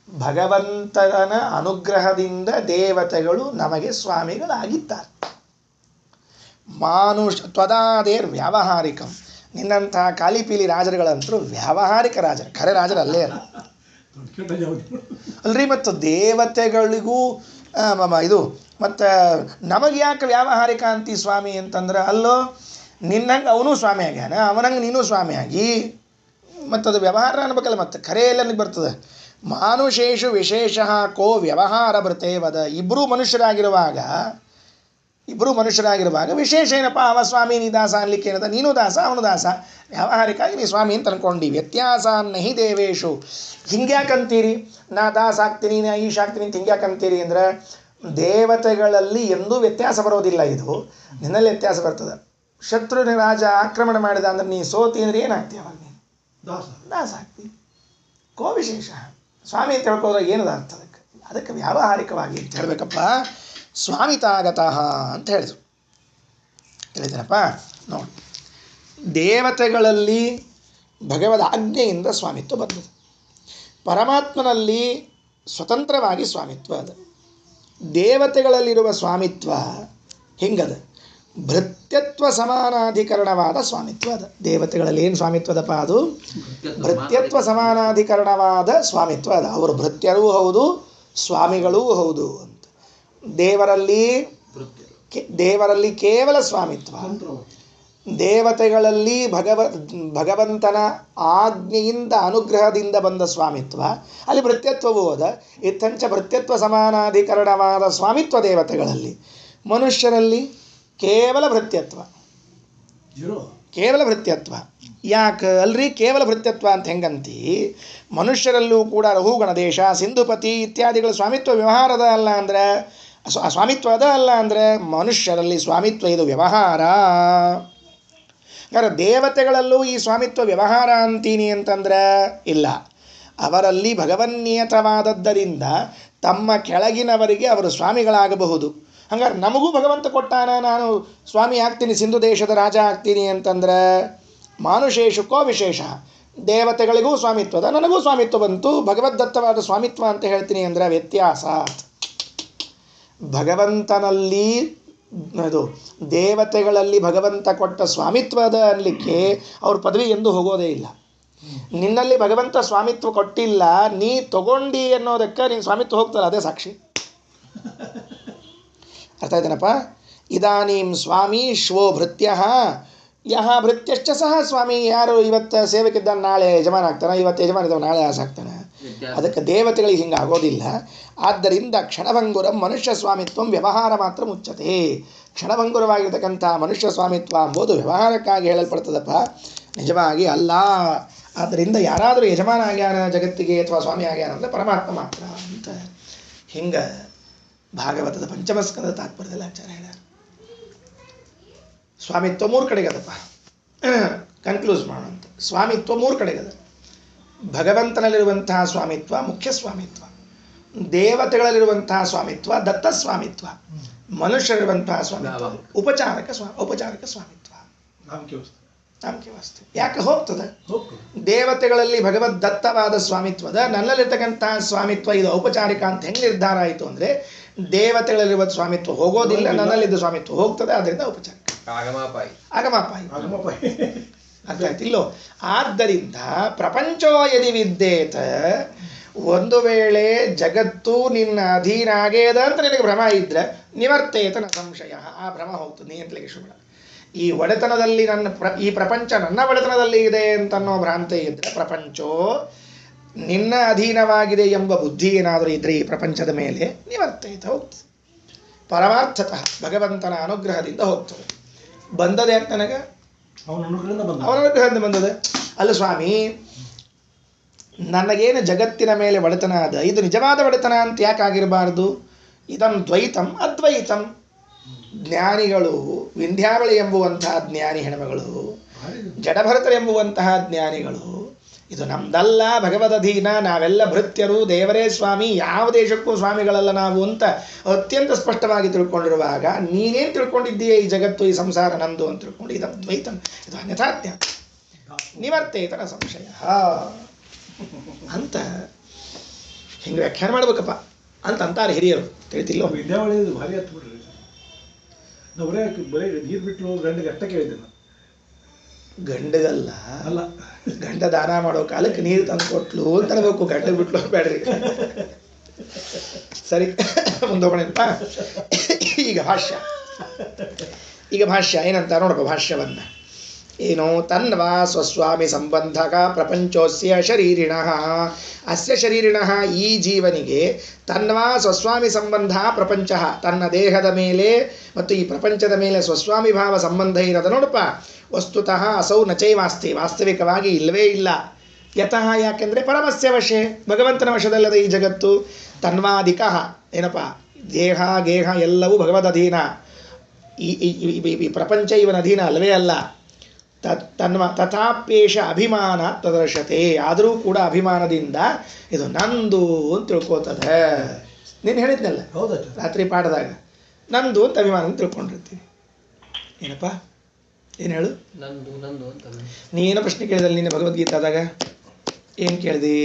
ಭಗವಂತನ ಅನುಗ್ರಹದಿಂದ ದೇವತೆಗಳು ನಮಗೆ ಸ್ವಾಮಿಗಳಾಗಿದ್ದಾರೆ. ತ್ವದಾದೇರ್ ವ್ಯಾವಹಾರಿಕಂ, ನಿನ್ನಂತಹ ಕಾಲಿಪೀಲಿ ರಾಜರುಗಳಂತರೂ ವ್ಯಾವಹಾರಿಕ ರಾಜರು, ಖರೆ ರಾಜರು ಅಲ್ಲೇ ಅಲ್ಲ. ಅಲ್ರಿ, ಮತ್ತು ದೇವತೆಗಳಿಗೂ ಇದು ಮತ್ತು ನಮಗೆ ಯಾಕೆ ವ್ಯಾವಹಾರಿಕ ಅಂತಿ ಸ್ವಾಮಿ ಅಂತಂದ್ರೆ, ಅಲ್ಲೋ ನಿನ್ನಂಗೆ ಅವನು ಸ್ವಾಮಿ ಆಗ್ಯಾನ, ಅವನಂಗೆ ನೀನು ಸ್ವಾಮಿ ಆಗಿ, ಮತ್ತು ಅದು ವ್ಯವಹಾರ ಅನ್ಬೇಕಲ್ಲ. ಮತ್ತು ಖರೆ ಎಲ್ಲ ನನಗೆ ಬರ್ತದೆ. ಮಾನುಷೇಷು ವಿಶೇಷ ಕೋ ವ್ಯವಹಾರ ಬರ್ತೇವದ. ಇಬ್ಬರೂ ಮನುಷ್ಯರಾಗಿರುವಾಗ ವಿಶೇಷ ಏನಪ್ಪ, ಅವ ಸ್ವಾಮಿ ನೀ ದಾಸ ಅನ್ಲಿಕ್ಕೆ ಏನದ, ನೀನು ದಾಸ ಅವನು ದಾಸ, ವ್ಯಾವಹಾರಿಕವಾಗಿ ನೀ ಸ್ವಾಮಿ ಅಂತ ಅನ್ಕೊಂಡು ವ್ಯತ್ಯಾಸ ನಹಿ ದೇವೇಶು. ಹಿಂಗ್ಯಾಕಂತೀರಿ, ನಾ ದಾಸ ಆಗ್ತೀನಿ, ನಾ ಈಶ ಆಗ್ತೀನಿ ಅಂತ ಹಿಂಗ್ಯಾಕಂತೀರಿ ಅಂದರೆ, ದೇವತೆಗಳಲ್ಲಿ ಎಂದೂ ವ್ಯತ್ಯಾಸ ಬರೋದಿಲ್ಲ. ಇದು ನಿನ್ನಲ್ಲಿ ವ್ಯತ್ಯಾಸ ಬರ್ತದೆ. ಶತ್ರುನ ರಾಜ ಆಕ್ರಮಣ ಮಾಡಿದ ಅಂದ್ರೆ ನೀ ಸೋತಿ ಅಂದ್ರೆ ಏನಾಗ್ತೀಯ? ಅವಾಗ ನೀನು ದಾಸ ಆಗ್ತೀವಿ. ಕೋ ವಿಶೇಷ ಸ್ವಾಮಿ ಅಂತ ಹೇಳ್ಕೋದ್ರಾಗ ಏನದ ಅರ್ಥ? ಅದಕ್ಕೆ ವ್ಯಾವಹಾರಿಕವಾಗಿ ಅಂತ ಹೇಳಬೇಕಪ್ಪ. ಸ್ವಾಮಿತಾಗತಃ ಅಂತ ಹೇಳಿದ್ರು. ಹೇಳಿದ್ದೇನಪ್ಪ ನೋಡಿ, ದೇವತೆಗಳಲ್ಲಿ ಭಗವದ್ ಆಜ್ಞೆಯಿಂದ ಸ್ವಾಮಿತ್ವ ಬಂದದ್ದು, ಪರಮಾತ್ಮನಲ್ಲಿ ಸ್ವತಂತ್ರವಾಗಿ ಸ್ವಾಮಿತ್ವ ಅದ. ದೇವತೆಗಳಲ್ಲಿರುವ ಸ್ವಾಮಿತ್ವ ಹಿಂಗದ, ಭೃತ್ಯತ್ವ ಸಮಾನಾಧಿಕರಣವಾದ ಸ್ವಾಮಿತ್ವ ಅದ. ದೇವತೆಗಳಲ್ಲಿ ಏನು ಸ್ವಾಮಿತ್ವದಪ್ಪ? ಅದು ಭೃತ್ಯತ್ವ ಸಮಾನಾಧಿಕರಣವಾದ ಸ್ವಾಮಿತ್ವ ಅದ. ಅವರು ಭೃತ್ಯರೂ ಹೌದು, ಸ್ವಾಮಿಗಳೂ ಹೌದು ಅಂತ. ದೇವರಲ್ಲಿ ಕೇವಲ ಸ್ವಾಮಿತ್ವ, ದೇವತೆಗಳಲ್ಲಿ ಭಗವಂತನ ಆಜ್ಞೆಯಿಂದ ಅನುಗ್ರಹದಿಂದ ಬಂದ ಸ್ವಾಮಿತ್ವ, ಅಲ್ಲಿ ಭೃತ್ಯತ್ವವೂ ಅದ. ಇತ್ತಂಚ ಭೃತ್ಯತ್ವ ಸಮಾನಾಧಿಕರಣವಾದ ಸ್ವಾಮಿತ್ವ ದೇವತೆಗಳಲ್ಲಿ. ಮನುಷ್ಯರಲ್ಲಿ ಕೇವಲ ಭೃತ್ಯತ್ವ. ಯಾಕೆ ಅಲ್ರಿ ಕೇವಲ ಭೃತ್ಯತ್ವ ಅಂತ ಹೆಂಗಂತಿ? ಮನುಷ್ಯರಲ್ಲೂ ಕೂಡ ರಘುಗಣ ದೇಶ, ಸಿಂಧುಪತಿ ಇತ್ಯಾದಿಗಳ ಸ್ವಾಮಿತ್ವ ವ್ಯವಹಾರದ ಅಲ್ಲ ಅಂದರೆ, ಸ್ವಾಮಿತ್ವ ಅದ ಅಲ್ಲ ಅಂದರೆ ಮನುಷ್ಯರಲ್ಲಿ ಸ್ವಾಮಿತ್ವ ಇದು ವ್ಯವಹಾರ. ಯಾರು ದೇವತೆಗಳಲ್ಲೂ ಈ ಸ್ವಾಮಿತ್ವ ವ್ಯವಹಾರ ಅಂತೀನಿ ಅಂತಂದ್ರೆ ಇಲ್ಲ. ಅವರಲ್ಲಿ ಭಗವನ್ನಿಯತವಾದದ್ದರಿಂದ ತಮ್ಮ ಕೆಳಗಿನವರಿಗೆ ಅವರು ಸ್ವಾಮಿಗಳಾಗಬಹುದು. ಹಂಗಾರೆ ನಮಗೂ ಭಗವಂತ ಕೊಟ್ಟಾನ, ನಾನು ಸ್ವಾಮಿ ಆಗ್ತೀನಿ, ಸಿಂಧು ದೇಶದ ರಾಜ ಆಗ್ತೀನಿ ಅಂತಂದ್ರೆ ಮಾನುಷೇಷು ಕೋ ವಿಶೇಷ. ದೇವತೆಗಳಿಗೂ ಸ್ವಾಮಿತ್ವದ, ನನಗೂ ಸ್ವಾಮಿತ್ವ ಬಂತು, ಭಗವದ್ದತ್ತವಾದ ಸ್ವಾಮಿತ್ವ ಅಂತ ಹೇಳ್ತೀನಿ ಅಂದರೆ ವ್ಯತ್ಯಾಸ. ಭಗವಂತನಲ್ಲಿ ಇದು ದೇವತೆಗಳಲ್ಲಿ ಭಗವಂತ ಕೊಟ್ಟ ಸ್ವಾಮಿತ್ವದ ಅನ್ನಲಿಕ್ಕೆ ಅವ್ರ ಪದವಿ ಎಂದು ಹೋಗೋದೇ ಇಲ್ಲ. ನಿನ್ನಲ್ಲಿ ಭಗವಂತ ಸ್ವಾಮಿತ್ವ ಕೊಟ್ಟಿಲ್ಲ, ನೀ ತಗೊಂಡಿ ಅನ್ನೋದಕ್ಕೆ ನೀನು ಸ್ವಾಮಿತ್ವ ಹೋಗ್ತಲ್ಲ, ಅದೇ ಸಾಕ್ಷಿ. ಅರ್ಥ ಆಯ್ತೇನಪ್ಪ? ಇದಾನೀಂ ಸ್ವಾಮಿ ಶ್ವೋ ಭೃತ್ಯ ಯಹ ಭೃತ್ಯಶ್ಚ ಸಹ ಸ್ವಾಮಿ. ಯಾರು ಇವತ್ತು ಸೇವಕಿದ್ದಾನೆ ನಾಳೆ ಯಜಮಾನ ಆಗ್ತಾನೆ, ಇವತ್ತು ಯಜಮಾನ ಇದ್ದಾವೆ ನಾಳೆ ಆಸ ಆಗ್ತಾನೆ. ಅದಕ್ಕೆ ದೇವತೆಗಳಿಗೆ ಹಿಂಗೆ ಆಗೋದಿಲ್ಲ. ಆದ್ದರಿಂದ ಕ್ಷಣಭಂಗುರಂ ಮನುಷ್ಯ ಸ್ವಾಮಿತ್ವ ವ್ಯವಹಾರ ಮಾತ್ರ ಮುಚ್ಚತೆ. ಕ್ಷಣಭಂಗುರವಾಗಿರ್ತಕ್ಕಂಥ ಮನುಷ್ಯ ಸ್ವಾಮಿತ್ವ ಎಂಬುದು ವ್ಯವಹಾರಕ್ಕಾಗಿ ಹೇಳಲ್ಪಡ್ತದಪ್ಪ, ನಿಜವಾಗಿ ಅಲ್ಲ. ಆದ್ದರಿಂದ ಯಾರಾದರೂ ಯಜಮಾನ ಆಗ್ಯಾನ ಜಗತ್ತಿಗೆ ಅಥವಾ ಸ್ವಾಮಿ ಆಗ್ಯಾನ ಅಂದರೆ ಪರಮಾತ್ಮ ಮಾತ್ರ ಅಂತ ಹಿಂಗೆ ಭಾಗವತದ ಪಂಚಮಸ್ಕಂದ ತಾತ್ಪರ್ಯದಲ್ಲಿ ಆಚಾರ್ಯ ಹೇಳ್ಯಾರ. ಸ್ವಾಮಿತ್ವ ಮೂರು ಕಡೆಗದಪ್ಪ, ಕನ್ಕ್ಲೂಸ್ ಮಾಡೋಂಥ ಸ್ವಾಮಿತ್ವ ಮೂರು ಕಡೆಗದ. ಭಗವಂತನಲ್ಲಿರುವಂತಹ ಸ್ವಾಮಿತ್ವ ಮುಖ್ಯ ಸ್ವಾಮಿತ್ವ, ದೇವತೆಗಳಲ್ಲಿರುವಂತಹ ಸ್ವಾಮಿತ್ವ ದತ್ತ ಸ್ವಾಮಿತ್ವ, ಮನುಷ್ಯರಿರುವಂತಹ ಸ್ವಾಮಿತ್ವ ಔಪಚಾರಿಕ ಸ್ವಾಮಿತ್ವ ನಂಬಿಕೆ ವಸ್ತು ಯಾಕೆ ಹೋಗ್ತದೆ. ದೇವತೆಗಳಲ್ಲಿ ಭಗವದ್ ದತ್ತವಾದ ಸ್ವಾಮಿತ್ವದ ನನ್ನಲ್ಲಿರ್ತಕ್ಕಂತಹ ಸ್ವಾಮಿತ್ವ ಇದು ಔಪಚಾರಿಕ ಅಂತ ಹೆಂಗೆ ನಿರ್ಧಾರ ಆಯಿತು ಅಂದರೆ ದೇವತೆಗಳಲ್ಲಿರುವ ಸ್ವಾಮಿತ್ವ ಹೋಗೋದಿಲ್ಲ, ನನ್ನಲ್ಲಿದ್ದ ಸ್ವಾಮಿತ್ವ ಹೋಗ್ತದೆ, ಅದರಿಂದ ಔಪಚಾರಿಕ ಆಗಮಾಪಾಯಿ ಅರ್ಥ ಆಯ್ತಿಲ್ಲೋ. ಆದ್ದರಿಂದ ಪ್ರಪಂಚೋ ಯದಿ ವಿದ್ಯೇತ, ಒಂದು ವೇಳೆ ಜಗತ್ತು ನಿನ್ನ ಅಧೀನ ಆಗೇದ ಅಂತ ನಿನಗೆ ಭ್ರಮ ಇದ್ರೆ ನಿವರ್ತೇತನ ಸಂಶಯ, ಆ ಭ್ರಮ ಹೋಗ್ತದೆ. ನೀ ಅಂತಲಿಕ್ಕೆ ಶುಭ ಈ ಒಡೆತನದಲ್ಲಿ ಈ ಪ್ರಪಂಚ ನನ್ನ ಒಡೆತನದಲ್ಲಿ ಇದೆ ಅಂತನ್ನೋ ಭ್ರಾಂತಿ ಇದ್ರೆ ಪ್ರಪಂಚೋ ನಿನ್ನ ಅಧೀನವಾಗಿದೆ ಎಂಬ ಬುದ್ಧಿ ಏನಾದರೂ ಇದ್ರೆ ಈ ಪ್ರಪಂಚದ ಮೇಲೆ ನಿವರ್ತೇತ ಹೋಗ್ತದೆ. ಪರಮಾರ್ಥತಃ ಭಗವಂತನ ಅನುಗ್ರಹದಿಂದ ಹೋಗ್ತದೆ. ಬಂದದ ಯಾಕೆ ನನಗೆ? ಅವನ ಅನುಗ್ರಹದಿಂದ ಬಂದದೆ. ಅಲ್ಲ ಸ್ವಾಮಿ, ನನಗೇನು ಜಗತ್ತಿನ ಮೇಲೆ ಒಡೆತನ ಅದ, ಇದು ನಿಜವಾದ ಒಡೆತನ ಅಂತ ಯಾಕೆ ಆಗಿರಬಾರ್ದು? ಇದಂ ದ್ವೈತಂ ಅದ್ವೈತಂ. ಜ್ಞಾನಿಗಳು, ವಿಂಧ್ಯಾವಳಿ ಎಂಬುವಂತಹ ಜ್ಞಾನಿ ಹೆಣ್ಮಗಳು, ಜಡಭರತರೆಂಬುವಂತಹ ಜ್ಞಾನಿಗಳು, ಇದು ನಮ್ದಲ್ಲ, ಭಗವದಧೀನ, ನಾವೆಲ್ಲ ಭೃತ್ಯರು, ದೇವರೇ ಸ್ವಾಮಿ, ಯಾವ ದೇಶಕ್ಕೂ ಸ್ವಾಮಿಗಳಲ್ಲ ನಾವು ಅಂತ ಅತ್ಯಂತ ಸ್ಪಷ್ಟವಾಗಿ ತಿಳ್ಕೊಂಡಿರುವಾಗ ನೀನೇನು ತಿಳ್ಕೊಂಡಿದ್ದೀಯ ಈ ಜಗತ್ತು, ಈ ಸಂಸಾರ ನಂದು ಅಂತ ತಿಳ್ಕೊಂಡು ಇದಂ ದ್ವೈತಂ, ಇದು ಅನ್ಯಥಾಜ್ಞ ನಿವರ್ತೇತನ ಸಂಶಯ ಅಂತ ಹಿಂಗೆ ವ್ಯಾಖ್ಯಾನ ಮಾಡ್ಬೇಕಪ್ಪ ಅಂತ ಅಂತಾರೆ ಹಿರಿಯರು. ತಿಳಿತಿಲ್ಲ ವಿದ್ಯಾವಳಿ ಭಾರಿ ಹತ್ತು ಬಿಡ್ರಿ. ನಾವು ಬರೀ ನೀರು ಬಿಟ್ಟು ಗಂಡಿಗೆ ಅಷ್ಟ ಕೇಳಿದ್ದೆ ನಾನು. ಗಂಡಗಲ್ಲ ಅಲ್ಲ, ಗಂಡ ದಾನ ಮಾಡೋ ಕಾಲಕ್ಕೆ ನೀರು ತಂದು ಕೊಟ್ಲು ಅಂತ ಅನ್ಬೇಕು, ಗಂಡ ಬಿಟ್ಲು ಬೇಡ್ರಿ. ಸರಿ, ಮುಂದೋಗೋಣಪ್ಪ. ಈಗ ಭಾಷ್ಯ ಏನಂತ ನೋಡಪ್ಪ. ಭಾಷ್ಯವನ್ನ ಏನು? ತನ್ವಾ ಸ್ವಸ್ವಾಮಿ ಸಂಬಂಧಕ ಪ್ರಪಂಚೋಸ್ಯ ಶರೀರಿಣಃ, ಅಸ್ಯ ಶರೀರಿಣಃ, ಈ ಜೀವನಿಗೆ ತನ್ವಾ ಸ್ವಸ್ವಾಮಿ ಸಂಬಂಧ ಪ್ರಪಂಚ, ತನ್ನ ದೇಹದ ಮೇಲೆ ಮತ್ತು ಈ ಪ್ರಪಂಚದ ಮೇಲೆ ಸ್ವಸ್ವಾಮಿ ಭಾವ ಸಂಬಂಧ ಇರೋದು ನೋಡಪ್ಪ. ವಸ್ತುತಃ ಅಸೌ ನಚೈವಾಸ್ತಿ, ವಾಸ್ತವಿಕವಾಗಿ ಇಲ್ಲವೇ ಇಲ್ಲ. ಯತಃ, ಯಾಕೆಂದರೆ ಪರಮಸ್ಯ ವಶೆ, ಭಗವಂತನ ವಶದಲ್ಲದ ಈ ಜಗತ್ತು. ತನ್ವಾಧಿಕ ಏನಪ್ಪ, ದೇಹ ಗೇಹ ಎಲ್ಲವೂ ಭಗವದಧೀನ. ಈ ಪ್ರಪಂಚ ಇವನ ಅಧೀನ ಅಲ್ಲವೇ ಅಲ್ಲ. ತಥಾಪ್ಯೇಷ ಅಭಿಮಾನ ಪ್ರದರ್ಶತೆ, ಆದರೂ ಕೂಡ ಅಭಿಮಾನದಿಂದ ಇದು ನಂದು ಅಂತ ತಿಳ್ಕೋತದೆ. ನೀನು ಹೇಳಿದ್ನಲ್ಲ ರಾತ್ರಿ ಪಾಠದಾಗ, ನಂದು ಅಂತ ಅಭಿಮಾನ ಅಂತ ತಿಳ್ಕೊಂಡಿರ್ತೀನಿ. ಏನಪ್ಪ ಏನು ಹೇಳು? ನಂದು ಅಂತ. ನೀನೇನೋ ಪ್ರಶ್ನೆ ಕೇಳಿದಲ್ಲ ನೀನು ಭಗವದ್ಗೀತಾದಾಗ, ಏನು ಕೇಳಿದಿ?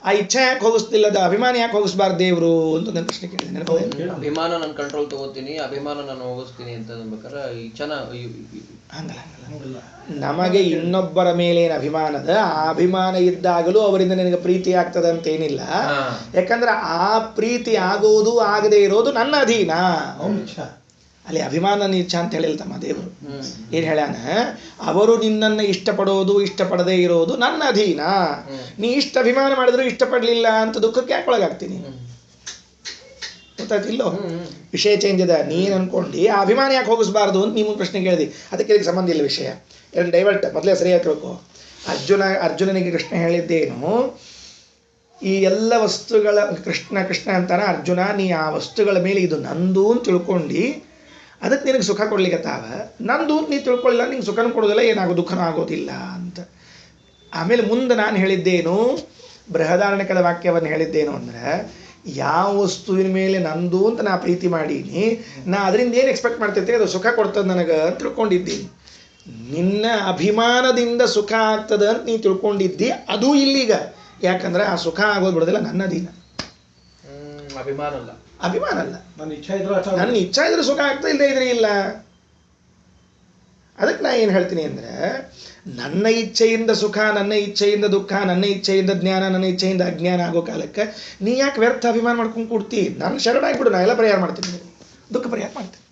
ಆ ಇಚ್ಛೆ ಯಾಕೆ ಹೋಗಿಸ್ತಿಲ್ಲದ, ಅಭಿಮಾನ ಯಾಕೆ ಹೋಗಿಸ್ಬಾರ್ದು ದೇವರು ಅಂತ ನನ್ನ ಪ್ರಶ್ನೆ ಕೇಳಿದೆ. ಅಭಿಮಾನ ನಾನು ಕಂಟ್ರೋಲ್ ತಗೋತೀನಿ, ಅಭಿಮಾನ ನಾನು ಹೋಗಿಸ್ತೀನಿ ಅಂತ ಅನ್ಬೇಕಾರೆ ಇಚ್ಛಾನ ಹಂಗಲ್ಲ. ನಮಗೆ ಇನ್ನೊಬ್ಬರ ಮೇಲೆ ಏನು ಅಭಿಮಾನದ, ಆ ಅಭಿಮಾನ ಇದ್ದಾಗಲೂ ಅವರಿಂದ ನಿನಗೆ ಪ್ರೀತಿ ಆಗ್ತದೆ ಅಂತ ಏನಿಲ್ಲ. ಯಾಕಂದ್ರೆ ಆ ಪ್ರೀತಿ ಆಗುವುದು ಆಗದೆ ಇರೋದು ನನ್ನ ಅಧೀನ. ಅಲ್ಲಿ ಅಭಿಮಾನ ಇಚ್ಛಾ ಅಂತ ಹೇಳಿಲ್ಲ ತಮ್ಮ ದೇವರು. ಏನು ಹೇಳ್ಯಾನ? ಅವರು ನಿನ್ನನ್ನು ಇಷ್ಟಪಡೋದು ಇಷ್ಟಪಡದೇ ಇರೋದು ನನ್ನ ಅಧೀನ. ನೀ ಇಷ್ಟ ಅಭಿಮಾನ ಮಾಡಿದ್ರು ಇಷ್ಟಪಡಲಿಲ್ಲ ಅಂತ ದುಃಖಕ್ಕೆ ಯಾಕೆ ಒಳಗಾಗ್ತೀನಿ? ಗೊತ್ತಾಯ್ತಿಲ್ಲೋ? ವಿಷಯ ಚೇಂಜ್ ಇದೆ. ನೀನು ಅನ್ಕೊಂಡು ಆ ಅಭಿಮಾನ ಯಾಕೆ ಹೋಗಿಸ್ಬಾರ್ದು ಅಂತ ನೀವು ಪ್ರಶ್ನೆ ಕೇಳಿದಿ. ಅದಕ್ಕೆ ಇದಕ್ಕೆ ಸಂಬಂಧ ಇಲ್ಲ ವಿಷಯ. ಎರಡು ಡೈವರ್ಟ್ ಮೊದಲೇ ಸರಿಯಾಗಿ ತಿಳ್ಕೊ. ಅರ್ಜುನನಿಗೆ ಕೃಷ್ಣ ಹೇಳಿದ್ದೇನು, ಈ ಎಲ್ಲ ವಸ್ತುಗಳ ಕೃಷ್ಣ ಅಂತಾರ, ಅರ್ಜುನ ನೀ ಆ ವಸ್ತುಗಳ ಮೇಲೆ ಇದು ನಂದು ಅಂತ ತಿಳ್ಕೊಂಡು ಅದಕ್ಕೆ ನಿನಗೆ ಸುಖ ಕೊಡ್ಲಿಕ್ಕತ್ತಾವ. ನಂದು ಅಂತ ನೀ ತಿಳ್ಕೊಳ್ಳಿಲ್ಲ, ನಿಂಗೆ ಸುಖನೂ ಕೊಡೋದಿಲ್ಲ, ಏನಾಗೋ ದುಃಖನೂ ಆಗೋದಿಲ್ಲ ಅಂತ. ಆಮೇಲೆ ಮುಂದೆ ನಾನು ಹೇಳಿದ್ದೇನು, ಬೃಹದಾರಣ್ಯಕದ ವಾಕ್ಯವನ್ನು ಹೇಳಿದ್ದೇನು ಅಂದರೆ, ಯಾವ ವಸ್ತುವಿನ ಮೇಲೆ ನಂದು ಅಂತ ನಾ ಪ್ರೀತಿ ಮಾಡೀನಿ, ನಾ ಅದರಿಂದ ಏನು ಎಕ್ಸ್ಪೆಕ್ಟ್ ಮಾಡ್ತಿರ್ತೀನಿ, ಅದು ಸುಖ ಕೊಡ್ತದೆ ನನಗೆ ಅಂತ ತಿಳ್ಕೊಂಡಿದ್ದೀನಿ. ನಿನ್ನ ಅಭಿಮಾನದಿಂದ ಸುಖ ಆಗ್ತದೆ ಅಂತ ನೀ ತಿಳ್ಕೊಂಡಿದ್ದಿ, ಅದು ಇಲ್ಲೀಗ. ಯಾಕಂದ್ರೆ ಆ ಸುಖ ಆಗೋದು ಬಿಡೋದಿಲ್ಲ ನನ್ನ ಅಧೀನ. ಅಭಿಮಾನ ಅಲ್ಲ, ನನ್ನ ಇಚ್ಛಾ ಇದ್ರೆ ಸುಖ ಆಗ್ತಾ ಇಲ್ಲದೆ ಇದ್ರೆ ಇಲ್ಲ. ಅದಕ್ಕೆ ನಾ ಏನು ಹೇಳ್ತೀನಿ ಅಂದರೆ, ನನ್ನ ಇಚ್ಛೆಯಿಂದ ಸುಖ, ನನ್ನ ಇಚ್ಛೆಯಿಂದ ದುಃಖ, ನನ್ನ ಇಚ್ಛೆಯಿಂದ ಜ್ಞಾನ, ನನ್ನ ಇಚ್ಛೆಯಿಂದ ಅಜ್ಞಾನ ಆಗೋ ಕಾಲಕ್ಕೆ ನೀ ಯಾಕೆ ವ್ಯರ್ಥ ಅಭಿಮಾನ ಮಾಡ್ಕೊಂಡು ಕೊಡ್ತಿ? ನಾನು ಶರಣಾಗ್ಬಿಡು, ನಾ ಎಲ್ಲ ಪರಿಹಾರ ಮಾಡ್ತೀನಿ, ದುಃಖ ಪರಿಹಾರ ಮಾಡ್ತೀನಿ.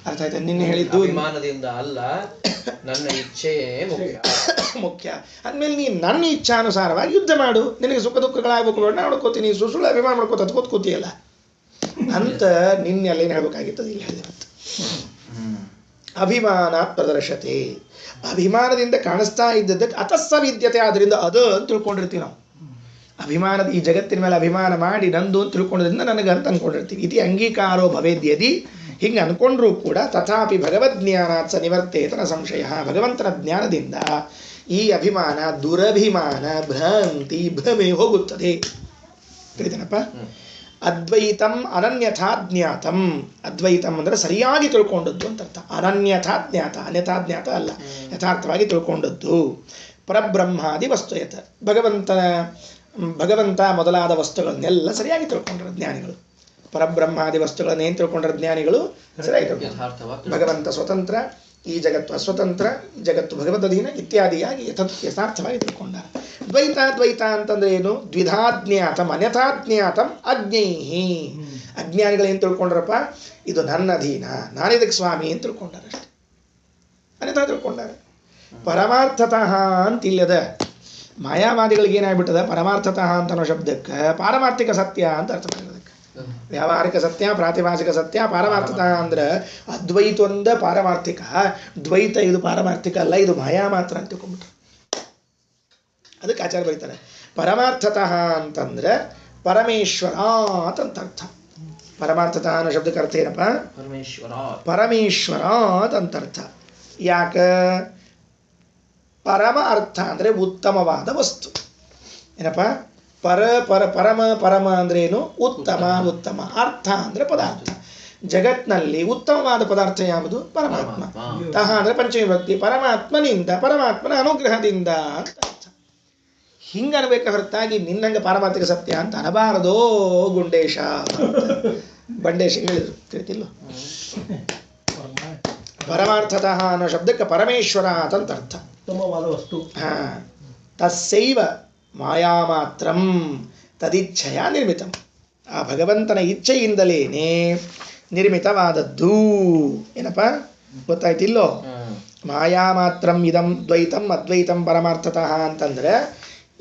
ಅರ್ಥ ಆಯ್ತಾ? ನಿನ್ನೆ ಹೇಳಿದ್ದು ಅಭಿಮಾನದಿಂದ ಅಲ್ಲ, ನನ್ನ ಇಚ್ಛೆಯೇ ಮುಖ್ಯ. ಅಂದಮೇಲೆ ನೀ ನನ್ನ ಇಚ್ಛಾನುಸಾರವಾಗಿ ಯುದ್ಧ ಮಾಡು. ನಿನಗೆ ಸುಖ ದುಃಖಗಳಾಗಬೇಕು ನೋಡಿ ನೋಡ್ಕೋತೀನಿ, ಸುಳ್ಳು ಅಭಿಮಾನ ಮಾಡ್ಕೋತ ಕೂತ್ಕೋತೀಯಲ್ಲ ಅಂತ ನಿನ್ನೆ ಅಲ್ಲೇನು ಹೇಳ್ಬೇಕಾಗಿತ್ತು, ಇಲ್ಲಿ ಹೇಳಿದೆ. ಅಭಿಮಾನ ಪ್ರದರ್ಶತೆ, ಅಭಿಮಾನದಿಂದ ಕಾಣಿಸ್ತಾ ಇದ್ದದ್ದಕ್ಕೆ ಅತಸ್ಸ ವಿದ್ಯತೆ, ಆದ್ರಿಂದ ಅದು ಅಂತ ತಿಳ್ಕೊಂಡಿರ್ತೀವಿ ನಾವು. ಅಭಿಮಾನದ ಈ ಜಗತ್ತಿನ ಮೇಲೆ ಅಭಿಮಾನ ಮಾಡಿ ನಂದು ಅಂತ ತಿಳ್ಕೊಳ್ಳೋದ್ರಿಂದ ನನಗೆ ಅಂತ ಅಂದ್ಕೊಂಡಿರ್ತೀವಿ. ಇದು ಅಂಗೀಕಾರೋ ಭವೇದ್ಯದಿ, ಹಿಂಗೆ ಅಂದ್ಕೊಂಡ್ರೂ ಕೂಡ ತಥಾಪಿ ಭಗವದ್ಜ್ಞಾನಾತ್ ಸ ನಿವರ್ತೇತನ ಸಂಶಯ, ಭಗವಂತನ ಜ್ಞಾನದಿಂದ ಈ ಅಭಿಮಾನ ದುರಭಿಮಾನ ಭ್ರಾಂತಿ ಭ್ರಮೆ ಹೋಗುತ್ತದೆ. ತಿಳಿದೇನಪ್ಪ? ಅದ್ವೈತಂ ಅನನ್ಯಥಾ ಜ್ಞಾತಂ. ಅದ್ವೈತಂ ಅಂದರೆ ಸರಿಯಾಗಿ ತಿಳ್ಕೊಂಡದ್ದು ಅಂತ ಅರ್ಥ. ಅನನ್ಯಥಾ ಜ್ಞಾತ, ಅನ್ಯಥಾ ಜ್ಞಾತ ಅಲ್ಲ, ಯಥಾರ್ಥವಾಗಿ ತಿಳ್ಕೊಂಡದ್ದು. ಪರಬ್ರಹ್ಮಾದಿ ವಸ್ತುಯತ, ಭಗವಂತ ಮೊದಲಾದ ವಸ್ತುಗಳನ್ನೆಲ್ಲ ಸರಿಯಾಗಿ ತಿಳ್ಕೊಂಡ್ರ ಜ್ಞಾನಿಗಳು. ಪರಬ್ರಹ್ಮಾದಿ ವಸ್ತುಗಳನ್ನೇನು ತಿಳ್ಕೊಂಡ್ರ ಜ್ಞಾನಿಗಳು ಸರಿಯಾಗಿ ತಿಳ್ಕೊಂಡ್ರು. ಭಗವಂತ ಸ್ವತಂತ್ರ, ಈ ಜಗತ್ತು ಅಸ್ವತಂತ್ರ, ಜಗತ್ತು ಭಗವದಧೀನ ಇತ್ಯಾದಿಯಾಗಿ ಯಥಾರ್ಥವಾಗಿ ತಿಳ್ಕೊಂಡ. ದ್ವೈತ ಅಂತಂದ್ರೆ ಏನು? ದ್ವಿಧಾಜ್ಞಾತಂ ಅನ್ಯಥಾಜ್ಞಾತಂ ಅಜ್ಞೈಹಿ. ಅಜ್ಞಾನಿಗಳು ಏನು ತಿಳ್ಕೊಂಡ್ರಪ್ಪ? ಇದು ನನ್ನ ಅಧೀನ, ನಾನಿದಕ್ಕೆ ಸ್ವಾಮಿ ಅಂತ ತಿಳ್ಕೊಂಡಾರಷ್ಟೆ, ಅನ್ಯಥಾ ತಿಳ್ಕೊಂಡಾರ. ಪರಮಾರ್ಥತಃ ಅಂತ ಇಲ್ಲದ ಮಾಯಾವಾದಿಗಳಿಗೆ ಏನಾಗ್ಬಿಟ್ಟದ? ಪರಮಾರ್ಥತಃ ಅಂತ ಅನ್ನೋ ಶಬ್ದಕ್ಕೆ ಪಾರಮಾರ್ಥಿಕ ಸತ್ಯ ಅಂತ ಅರ್ಥ ಮಾಡಿರೋದಕ್ಕೆ. ವ್ಯಾವಹಾರಿಕ ಸತ್ಯ, ಪ್ರಾತಿಭಾಷಿಕ ಸತ್ಯ, ಪಾರಮಾರ್ಥತಃ ಅಂದ್ರೆ ಅದ್ವೈತ ಒಂದ ಪಾರಮಾರ್ಥಿಕ, ದ್ವೈತ ಇದು ಪಾರಮಾರ್ಥಿಕ ಅಲ್ಲ, ಇದು ಮಾಯಾ ಮಾತ್ರ ಅಂತ ತಿಳ್ಕೊಂಡ್ಬಿಟ್ರೆ. ಅದಕ್ಕೆ ಆಚಾರ್ಯ ಬರೀತಾರೆ ಪರಮಾರ್ಥತಃ ಅಂತಂದ್ರೆ ಪರಮೇಶ್ವರಾತ್ ಅಂತ ಅರ್ಥ. ಪರಮಾರ್ಥತಃ ಅನ್ನೋ ಶಬ್ದಕ್ಕೆ ಅರ್ಥ ಏನಪ್ಪ? ಪರಮೇಶ್ವರಾತ್ ಅಂತ ಅರ್ಥ. ಯಾಕ? ಪರಮ ಅರ್ಥ ಅಂದರೆ ಉತ್ತಮವಾದ ವಸ್ತು. ಏನಪ್ಪ? ಪರಮ ಅಂದ್ರೆ ಏನು? ಉತ್ತಮ. ಅರ್ಥ ಅಂದ್ರೆ ಪದಾರ್ಥ. ಜಗತ್ನಲ್ಲಿ ಉತ್ತಮವಾದ ಪದಾರ್ಥ ಯಾವುದು? ಪರಮಾತ್ಮ. ತಹ ಅಂದ್ರೆ ಪಂಚಮಿ ಪರಮಾತ್ಮನಿಂದ, ಪರಮಾತ್ಮನ ಅನುಗ್ರಹದಿಂದ ಅಂತ ಅರ್ಥ. ಹಿಂಗನ್ಬೇಕ ಹೊರತಾಗಿ ನಿನ್ನಂಗೆ ಪಾರಮಾರ್ಥಿಕ ಸತ್ಯ ಅಂತ ಅನಬಾರದೋ ಗುಂಡೇಶ ಬಂಡೇಶ ಹೇಳಿದ್ರು, ತಿಳಿತಿಲ್ಲ. ಪರಮಾರ್ಥತಃ ಅನ್ನೋ ಶಬ್ದಕ್ಕೆ ಪರಮೇಶ್ವರ ಅಂತ ಅರ್ಥ. ಉತ್ತಮವಾದ ವಸ್ತು. ತಸ್ಸೈವ ಮಾಯಾ ಮಾತ್ರಂ ತದಿಚ್ಛೆಯ ನಿರ್ಮಿತಂ. ಆ ಭಗವಂತನ ಇಚ್ಛೆಯಿಂದಲೇನೆ ನಿರ್ಮಿತವಾದದ್ದು. ಏನಪ್ಪ ಗೊತ್ತಾಯ್ತಿಲ್ಲೋ? ಮಾಯಾ ಮಾತ್ರಂ ಇದಂ ದ್ವೈತಂ ಅದ್ವೈತಂ ಪರಮಾರ್ಥತಃ ಅಂತಂದ್ರೆ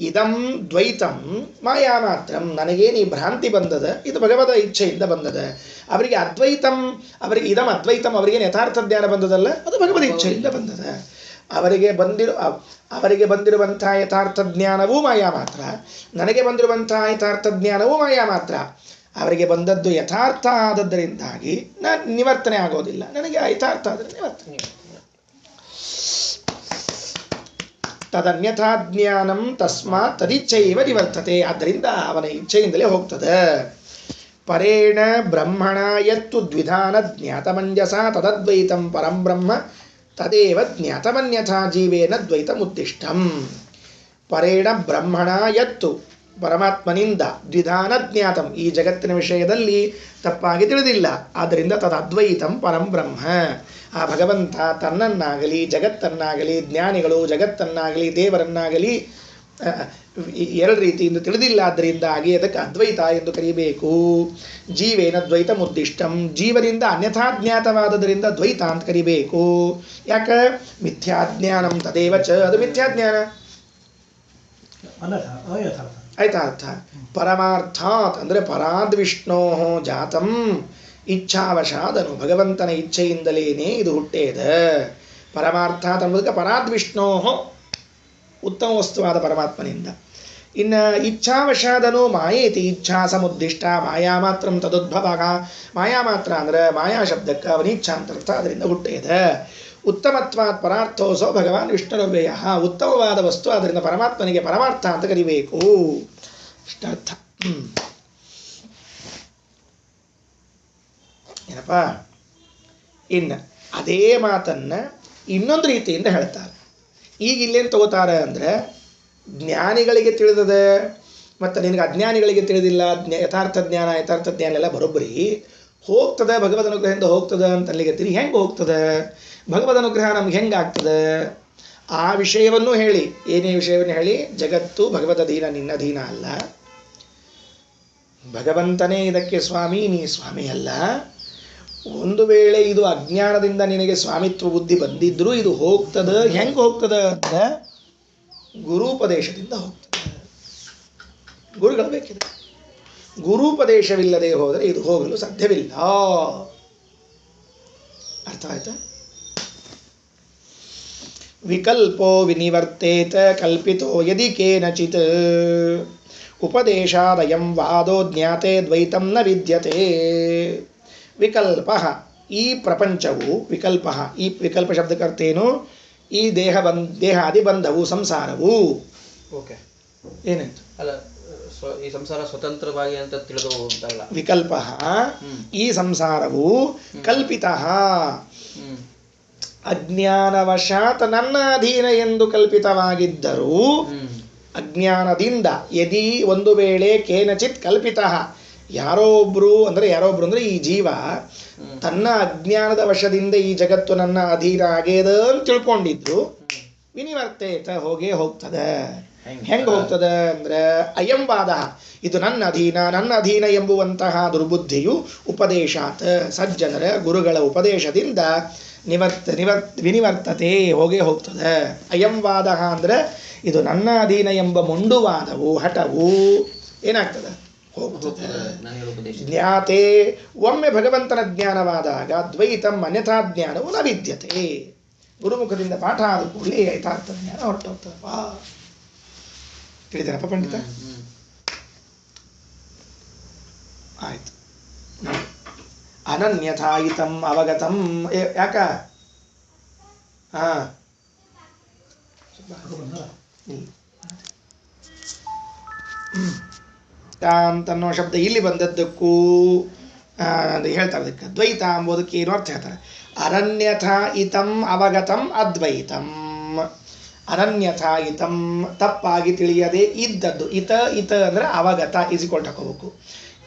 ಇದಂ ದ್ವೈತಂ ಮಾಯಾ ಮಾತ್ರಂ, ನನಗೇನು ಈ ಭ್ರಾಂತಿ ಬಂದದ ಇದು ಭಗವದ ಇಚ್ಛೆಯಿಂದ ಬಂದದ. ಅವರಿಗೆ ಅದ್ವೈತಂ, ಅವರಿಗೆ ಇದಂ ಅದ್ವೈತಂ, ಅವರಿಗೇನು ಯಥಾರ್ಥ ಜ್ಞಾನ ಬಂದದಲ್ಲ ಅದು ಭಗವದ ಇಚ್ಛೆಯಿಂದ ಬಂದದ. ಅವರಿಗೆ ಬಂದಿರುವಂತಹ ಯಥಾರ್ಥ ಜ್ಞಾನವೂ ಮಾಯಾ ಮಾತ್ರ, ನನಗೆ ಬಂದಿರುವಂತಹ ಯಥಾರ್ಥ ಜ್ಞಾನವೂ ಮಾಯಾ ಮಾತ್ರ. ಅವರಿಗೆ ಬಂದದ್ದು ಯಥಾರ್ಥ ಆದದ್ದರಿಂದಾಗಿ ನಿವರ್ತನೆ ಆಗೋದಿಲ್ಲ, ನನಗೆ ಯಥಾರ್ಥ ಆದರೆ ನಿವರ್ತನೆ. ತದನ್ಯಥಾ ಜ್ಞಾನಂ ತಸ್ಮಾತ್ ತದಿಚ್ಛೆಯವ ನಿವರ್ತತೆ. ಆದ್ದರಿಂದ ಅವನ ಇಚ್ಛೆಯಿಂದಲೇ ಹೋಗ್ತದೆ. ಪರೇಣ ಬ್ರಹ್ಮಣ ಯತ್ತು ದ್ವಿಧಾನ ಜ್ಞಾತಮಂಜಸ ತದದ್ವೈತಂ ಪರಂ ಬ್ರಹ್ಮ ತದೇವ ಜ್ಞಾತಮನ್ಯಥಾ ಜೀವೇನ ದ್ವೈತಮುದ್ದಿಷ್ಟಂ. ಪರೇಣ ಬ್ರಹ್ಮಣ ಯತ್ತು, ಪರಮಾತ್ಮನಿಂದ, ದ್ವಿಧಾನ ಜ್ಞಾತಂ, ಈ ಜಗತ್ತಿನ ವಿಷಯದಲ್ಲಿ ತಪ್ಪಾಗಿ ತಿಳಿದಿಲ್ಲ, ಆದ್ದರಿಂದ ತದದ್ವೈತಂ ಪರಂ ಬ್ರಹ್ಮ. ಆ ಭಗವಂತ ತನ್ನನ್ನಾಗಲಿ ಜಗತ್ತನ್ನಾಗಲಿ ಜ್ಞಾನಿಗಳು ಜಗತ್ತನ್ನಾಗಲಿ ದೇವರನ್ನಾಗಲಿ ಎರಡು ರೀತಿಯಿಂದ ತಿಳಿದಿಲ್ಲ, ಆದ್ದರಿಂದಾಗಿ ಅದಕ್ಕೆ ಅದ್ವೈತ ಎಂದು ಕರೀಬೇಕು. ಜೀವೇನ ದ್ವೈತ ಮುದ್ದಿಷ್ಟಂ, ಜೀವನಿಂದ ಅನ್ಯಥಾ ಜ್ಞಾತವಾದದರಿಂದ ದ್ವೈತ ಅಂತ ಕರಿಬೇಕು. ಯಾಕ? ಮಿಥ್ಯಾಜ್ಞಾನಂ ತದೇವ ಚ, ಅದು ಮಿಥ್ಯಾಜ್ಞಾನ. ಆಯ್ತಾ ಅರ್ಥ? ಪರಮಾರ್ಥಾತ್ ಅಂದರೆ ಪರಾದ್ವಿಷ್ಣೋ ಜಾತಂ ಇಚ್ಛಾವಶಾದನು, ಭಗವಂತನ ಇಚ್ಛೆಯಿಂದಲೇನೆ ಇದು ಹುಟ್ಟೇದ. ಪರಮಾರ್ಥಾತ್ ಅನ್ನೋದಕ್ಕೆ ಪರಾದ್ವಿಷ್ಣೋ, ಉತ್ತಮ ವಸ್ತುವಾದ ಪರಮಾತ್ಮನಿಂದ. ಇನ್ನು ಇಚ್ಛಾವಶಾದನು ಮಾಯೇತಿ ಇಚ್ಛಾ ಸಮುದ್ದಿಷ್ಟ ಮಾಯಾ ಮಾತ್ರ ತದುದ್ಭವ. ಮಾಯಾ ಮಾತ್ರ ಅಂದರೆ ಮಾಯಾ ಶಬ್ದಕ್ಕೆ ಅವನಿಚ್ಛಾ ಅಂತ ಅರ್ಥ, ಅದರಿಂದ ಹುಟ್ಟೇದ. ಉತ್ತಮತ್ವಾತ್ ಪರಾರ್ಥೋಸೋ ಭಗವಾನ್ ವಿಷ್ಣುರ್ವ್ಯಯ, ಉತ್ತಮವಾದ ವಸ್ತು, ಅದರಿಂದ ಪರಮಾತ್ಮನಿಗೆ ಪರಮಾರ್ಥ ಅಂತ ಕರಿಬೇಕು. ಇಷ್ಟರ್ಥ. ಏನಪ್ಪ? ಇನ್ನು ಅದೇ ಮಾತನ್ನು ಇನ್ನೊಂದು ರೀತಿಯಿಂದ ಹೇಳ್ತಾರೆ. ಈಗ ಇಲ್ಲೇನು ತಗೋತಾರೆ ಅಂದರೆ ಜ್ಞಾನಿಗಳಿಗೆ ತಿಳಿದದ ಮತ್ತು ನಿನಗೆ ಅಜ್ಞಾನಿಗಳಿಗೆ ತಿಳಿದಿಲ್ಲ, ಯಥಾರ್ಥ ಜ್ಞಾನ ಎಲ್ಲ ಬರೋಬ್ಬರಿ ಹೋಗ್ತದೆ, ಭಗವದ್ ಅನುಗ್ರಹದಿಂದ ಹೋಗ್ತದೆ ಅಂತ ಅಲ್ಲಿಗತ್ತೀರಿ. ಹೆಂಗೆ ಹೋಗ್ತದೆ? ಭಗವದ್ ಅನುಗ್ರಹ ನಮ್ಗೆ ಹೆಂಗೆ ಆಗ್ತದೆ? ಆ ವಿಷಯವನ್ನು ಹೇಳಿ. ಏನೇ ವಿಷಯವನ್ನು ಹೇಳಿ? ಜಗತ್ತು ಭಗವದ್ ಅಧೀನ, ನಿನ್ನ ಅಧೀನ ಅಲ್ಲ. ಭಗವಂತನೇ ಇದಕ್ಕೆ ಸ್ವಾಮಿ, ನೀ ಸ್ವಾಮಿ ಅಲ್ಲ. ಒಂದು ವೇಳೆ ಇದು ಅಜ್ಞಾನದಿಂದ ನಿನಗೆ ಸ್ವಾಮಿತ್ವ ಬುದ್ಧಿ ಬಂದಿದ್ರೂ ಇದು ಹೋಗ್ತದೆ. ಹೆಂಗೆ ಹೋಗ್ತದೆ ಅಂದರೆ ಗುರುಪದೇಶದಿಂದ ಹೋಗ್ತದೆ. ಗುರುಗಳು ಬೇಕಿದೆ. ಗುರುಪದೇಶವಿಲ್ಲದೆ ಹೋದರೆ ಇದು ಹೋಗಲು ಸಾಧ್ಯವಿಲ್ಲ. ಅರ್ಥ ಆಯ್ತಾ? ವಿಕಲ್ಪೋ ವಿನಿವರ್ತೇತ ಕಲ್ಪಿತೋ ಯದಿ ಕೇನಚಿತ್ ಉಪದೇಶಾದಯಂ ವಾದೋ ಜ್ಞಾತೆ ದ್ವೈತಂ ನ ವಿದ್ಯತೆ. ವಿಕಲ್ಪ, ಈ ಪ್ರಪಂಚವು ವಿಕಲ್ಪ. ಈ ವಿಕಲ್ಪ ಶಬ್ದಕ್ಕರ್ಥೇನು? ಈ ದೇಹಾದಿ ಬಂಧವು, ಸಂಸಾರವು. ಓಕೆ, ಏನಾಯ್ತು? ಅಲ್ಲ ಈ ಸಂಸಾರ ಸ್ವತಂತ್ರವಾಗಿ ಅಂತ ತಿಳಿದು ಅಂತಲ್ಲ. ವಿಕಲ್ಪ ಈ ಸಂಸಾರವು ಕಲ್ಪಿತ ಅಜ್ಞಾನವಶಾತ್ ನನ್ನ ಅಧೀನ ಎಂದು ಕಲ್ಪಿತವಾಗಿದ್ದರೂ ಅಜ್ಞಾನದಿಂದ ಯದಿ ಒಂದು ವೇಳೆ ಕೇನಚಿತ್ ಕಲ್ಪಿತ ಯಾರೋ ಒಬ್ರು ಅಂದ್ರೆ ಈ ಜೀವ ತನ್ನ ಅಜ್ಞಾನದ ವಶದಿಂದ ಈ ಜಗತ್ತು ನನ್ನ ಅಧೀನ ಆಗ್ಯದ ಅಂತ ತಿಳ್ಕೊಂಡಿದ್ರು ವಿನಿವರ್ತೇತ ಹೋಗೇ ಹೋಗ್ತದೆ. ಹೆಂಗ ಹೋಗ್ತದೆ ಅಂದ್ರೆ ಅಯಂವಾದ ಇದು ನನ್ನ ಅಧೀನ ಎಂಬುವಂತಹ ದುರ್ಬುದ್ಧಿಯು ಉಪದೇಶಾತ್ ಸಜ್ಜನರ ಗುರುಗಳ ಉಪದೇಶದಿಂದ ವಿನಿವರ್ತತೆ ಹೋಗೇ ಹೋಗ್ತದೆ. ಅಯಂವಾದ ಅಂದ್ರೆ ಇದು ನನ್ನ ಅಧೀನ ಎಂಬ ಮೊಂಡುವಾದವು ಹಠವು ಏನಾಗ್ತದೆ ಹೋಗ್ತದೆ. ಜ್ಞಾತೆ ಒಮ್ಮೆ ಭಗವಂತನ ಜ್ಞಾನವಾದಾಗ ದ್ವೈತಂ ಅನ್ಯಥಾ ಜ್ಞಾನವು ನ ವಿದ್ಯತೆ. ಗುರುಮುಖದಿಂದ ಪಾಠ ಆದ ಕೂಡಲೇ ಯಥಾರ್ಥ ಜ್ಞಾನ ಹೊರಟೋಗ್ತದಪ್ಪ. ತಿಳಿದಾರಪ್ಪ ಪಂಡಿತ? ಆಯ್ತು. ಅನನ್ಯಥಾಯಿತಂ ಅವಗತಂ ಯಾಕ ಅಂತನ್ನೋ ಶಬ್ದ ಇಲ್ಲಿ ಬಂದದ್ದಕ್ಕೂ ಹೇಳ್ತಾರೆ. ಅದಕ್ಕೆ ದ್ವೈತ ಎಂಬುದಕ್ಕೆ ಏನು ಅರ್ಥ ಹೇಳ್ತಾರೆ? ಅನನ್ಯಥಾ ಇತಂ ಅವಗತಂ ಅದ್ವೈತಂ. ಅನನ್ಯಥಾ ಇತಂ ತಪ್ಪಾಗಿ ತಿಳಿಯದೆ ಇದ್ದದ್ದು. ಇತ ಅಂದ್ರೆ ಅವಗತ ಈಸಿಕೊಲ್ಟ್ ಹಾಕೋಬೇಕು.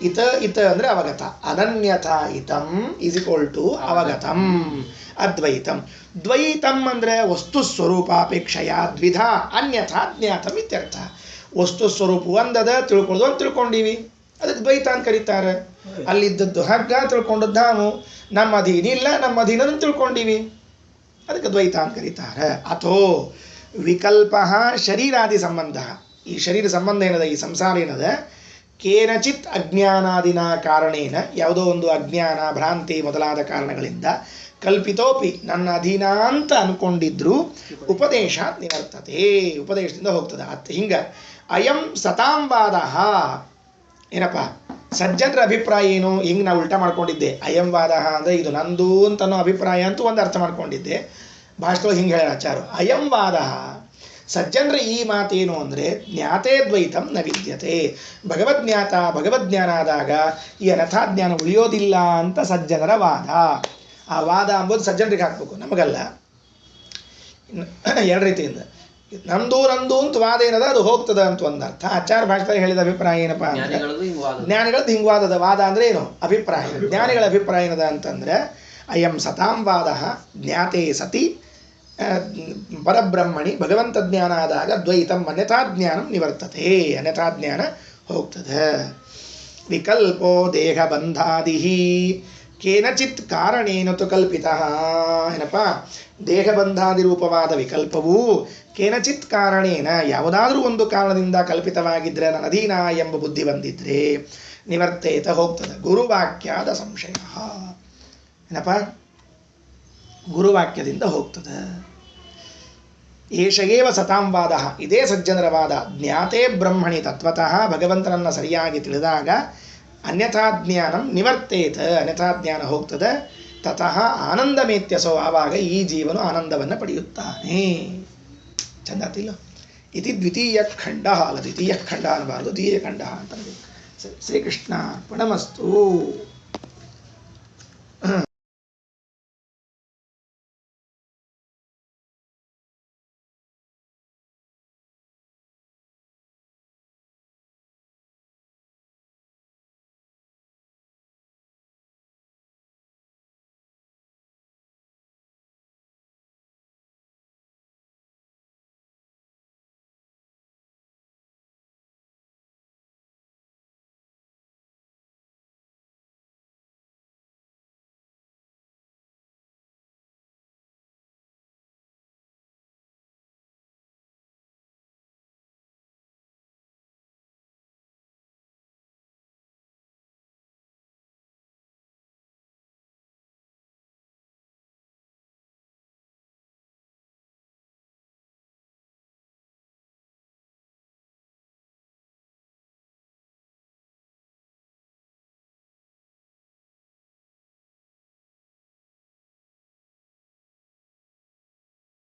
ಇತ ಅಂದ್ರೆ ಅವಗತ. ಅನನ್ಯಥಾ ಇತಂ ಈಸಿಕೊಲ್ಟು ಅವಗತಂ ಅದ್ವೈತಂ. ದ್ವೈತಂ ಅಂದ್ರೆ ವಸ್ತು ಸ್ವರೂಪಾಪೇಕ್ಷೆಯ ದ್ವಿಧ ಅನ್ಯಥಾ ಜ್ಞಾತಂ ಇತ್ಯರ್ಥ. ವಸ್ತು ಸ್ವರೂಪ ಒಂದದ ತಿಳ್ಕೊಳ್ಳೋದು ಅಂತ ತಿಳ್ಕೊಂಡಿವಿ, ಅದಕ್ಕೆ ದ್ವೈತ ಅಂತ ಕರೀತಾರೆ. ಅಲ್ಲಿದ್ದದ್ದು ಹಗ್ಗ ತಿಳ್ಕೊಂಡದ್ದು ಹಾವು, ನಮ್ಮ ಅಧೀನ ಇಲ್ಲ, ನಮ್ಮ ಅಧೀನದನ್ನು ತಿಳ್ಕೊಂಡಿವಿ, ಅದಕ್ಕೆ ದ್ವೈತ ಅಂತ ಕರೀತಾರೆ. ಅಥೋ ವಿಕಲ್ಪ ಶರೀರಾದಿ ಸಂಬಂಧ. ಈ ಶರೀರ ಸಂಬಂಧ ಏನದ, ಈ ಸಂಸಾರ ಏನದ, ಕೇನಚಿತ್ ಅಜ್ಞಾನಾದಿನ ಕಾರಣೇನ ಯಾವುದೋ ಒಂದು ಅಜ್ಞಾನ ಭ್ರಾಂತಿ ಮೊದಲಾದ ಕಾರಣಗಳಿಂದ ಕಲ್ಪಿತೋಪಿ ನನ್ನ ಅಧೀನ ಅಂತ ಅನ್ಕೊಂಡಿದ್ರು ಉಪದೇಶ ನಿವರ್ತತೆ, ಉಪದೇಶದಿಂದ ಹೋಗ್ತದೆ. ಹಿಂಗ ಅಯಂ ಸತಾಂವಾದ ಏನಪ್ಪ ಸಜ್ಜನರ ಅಭಿಪ್ರಾಯ ಏನು? ಹಿಂಗೆ ನಾವು ಉಲ್ಟಾ ಮಾಡ್ಕೊಂಡಿದ್ದೆ. ಅಯಂ ವಾದ ಅಂದರೆ ಇದು ನಂದು ಅಂತನೋ ಅಭಿಪ್ರಾಯ ಅಂತೂ ಒಂದು ಅರ್ಥ ಮಾಡ್ಕೊಂಡಿದ್ದೆ. ಭಾಷೆಗಳು ಹಿಂಗೆ ಹೇಳ ಆಚಾರ. ಅಯಂ ವಾದ ಸಜ್ಜನರ ಈ ಮಾತೇನು ಅಂದರೆ ಜ್ಞಾತೇ ದ್ವೈತಂ ನ ವಿದ್ಯತೆ. ಭಗವದ್ಜ್ಞಾನ ಆದಾಗ ಈ ಅನಥಾಜ್ಞಾನ ಉಳಿಯೋದಿಲ್ಲ ಅಂತ ಸಜ್ಜನರ ವಾದ. ಆ ವಾದ ಅಂಬೋದು ಸಜ್ಜನರಿಗೆ ಹಾಕ್ಬೇಕು, ನಮಗಲ್ಲ. ಎರಡು ರೀತಿಯಿಂದ ನಂದು ಅಂತ ವಾದ ಏನದ ಅದು ಹೋಗ್ತದ ಅಂತ ಒಂದರ್ಥ. ಆಚಾರ ಭಾಷೆದಾಗ ಹೇಳಿದ ಅಭಿಪ್ರಾಯ ಏನಪ್ಪ ಅಂದ್ರೆ ಜ್ಞಾನಿಗಳದ್ದು ಹಿಂಗೆ ವಾದ ಅಂದ್ರೆ ಏನು ಅಭಿಪ್ರಾಯ. ಜ್ಞಾನಿಗಳ ಅಭಿಪ್ರಾಯ ಏನದ ಅಂತಂದ್ರೆ ಅಯಂ ಸತಾಂ ವಾದ ಜ್ಞಾತೆ ಸತಿ ಪರಬ್ರಹ್ಮಣಿ ಭಗವಂತ ಜ್ಞಾನ ಆದಾಗ ದ್ವೈತಂ ಅನ್ಯಥಾ ಜ್ಞಾನಂ ನಿವರ್ತತೆ, ಅನ್ಯಥಾ ಜ್ಞಾನ ಹೋಗ್ತದೆ. ವಿಕಲ್ಪೋ ದೇಹ ಬಂಧಾದಿ ಕೇನಚಿತ್ ಕಾರಣೇನ ತು ಕಲ್ಪಿತ. ಏನಪ್ಪ ದೇಹಬಂಧಾದಿ ರೂಪವಾದ ವಿಕಲ್ಪವು ಕೇನಚಿತ್ ಕಾರಣೇನ ಯಾವುದಾದ್ರೂ ಒಂದು ಕಾರಣದಿಂದ ಕಲ್ಪಿತವಾಗಿದ್ದರೆ ನನ್ನ ಅಧೀನ ಎಂಬ ಬುದ್ಧಿ ಬಂದಿದ್ರೆ ನಿವರ್ತೇತ ಹೋಗ್ತದೆ. ಗುರುವಾಕ್ಯದ ಸಂಶಯ. ಏನಪ್ಪ ಗುರುವಾಕ್ಯದಿಂದ ಹೋಗ್ತದೆ. ಏಷಗೇವ ಸತಾಂವಾದ, ಇದೇ ಸಜ್ಜನರ ವಾದ. ಜ್ಞಾತೆ ಬ್ರಹ್ಮಣಿ ತತ್ವತಃ ಭಗವಂತನನ್ನು ಸರಿಯಾಗಿ ತಿಳಿದಾಗ ಅನ್ಯಥಾ ಜ್ಞಾನಂ ನಿವರ್ತೇತ, ಅನ್ಯಥಾ ಜ್ಞಾನ ಹೋಗ್ತದೆ. ತತಃ ಆನಂದಮೇತ್ಯಸೋ, ಆವಾಗ ಈ ಜೀವನು ಆನಂದವನ್ನು ಪಡೆಯುತ್ತಾನೆ. ಚಂದಾತಿಲ್ಲ. ಇತಿ ದ್ವಿತೀಯ ಖಂಡ ಅಲ್ಲ, ದ್ವಿತೀಯ ಖಂಡ ಅನ್ನಬಾರದು, ದ್ವಿತೀಯ ಖಂಡ ಅಂತ. ಶ್ರೀಕೃಷ್ಣ ಅರ್ಪಣಮಸ್ತು.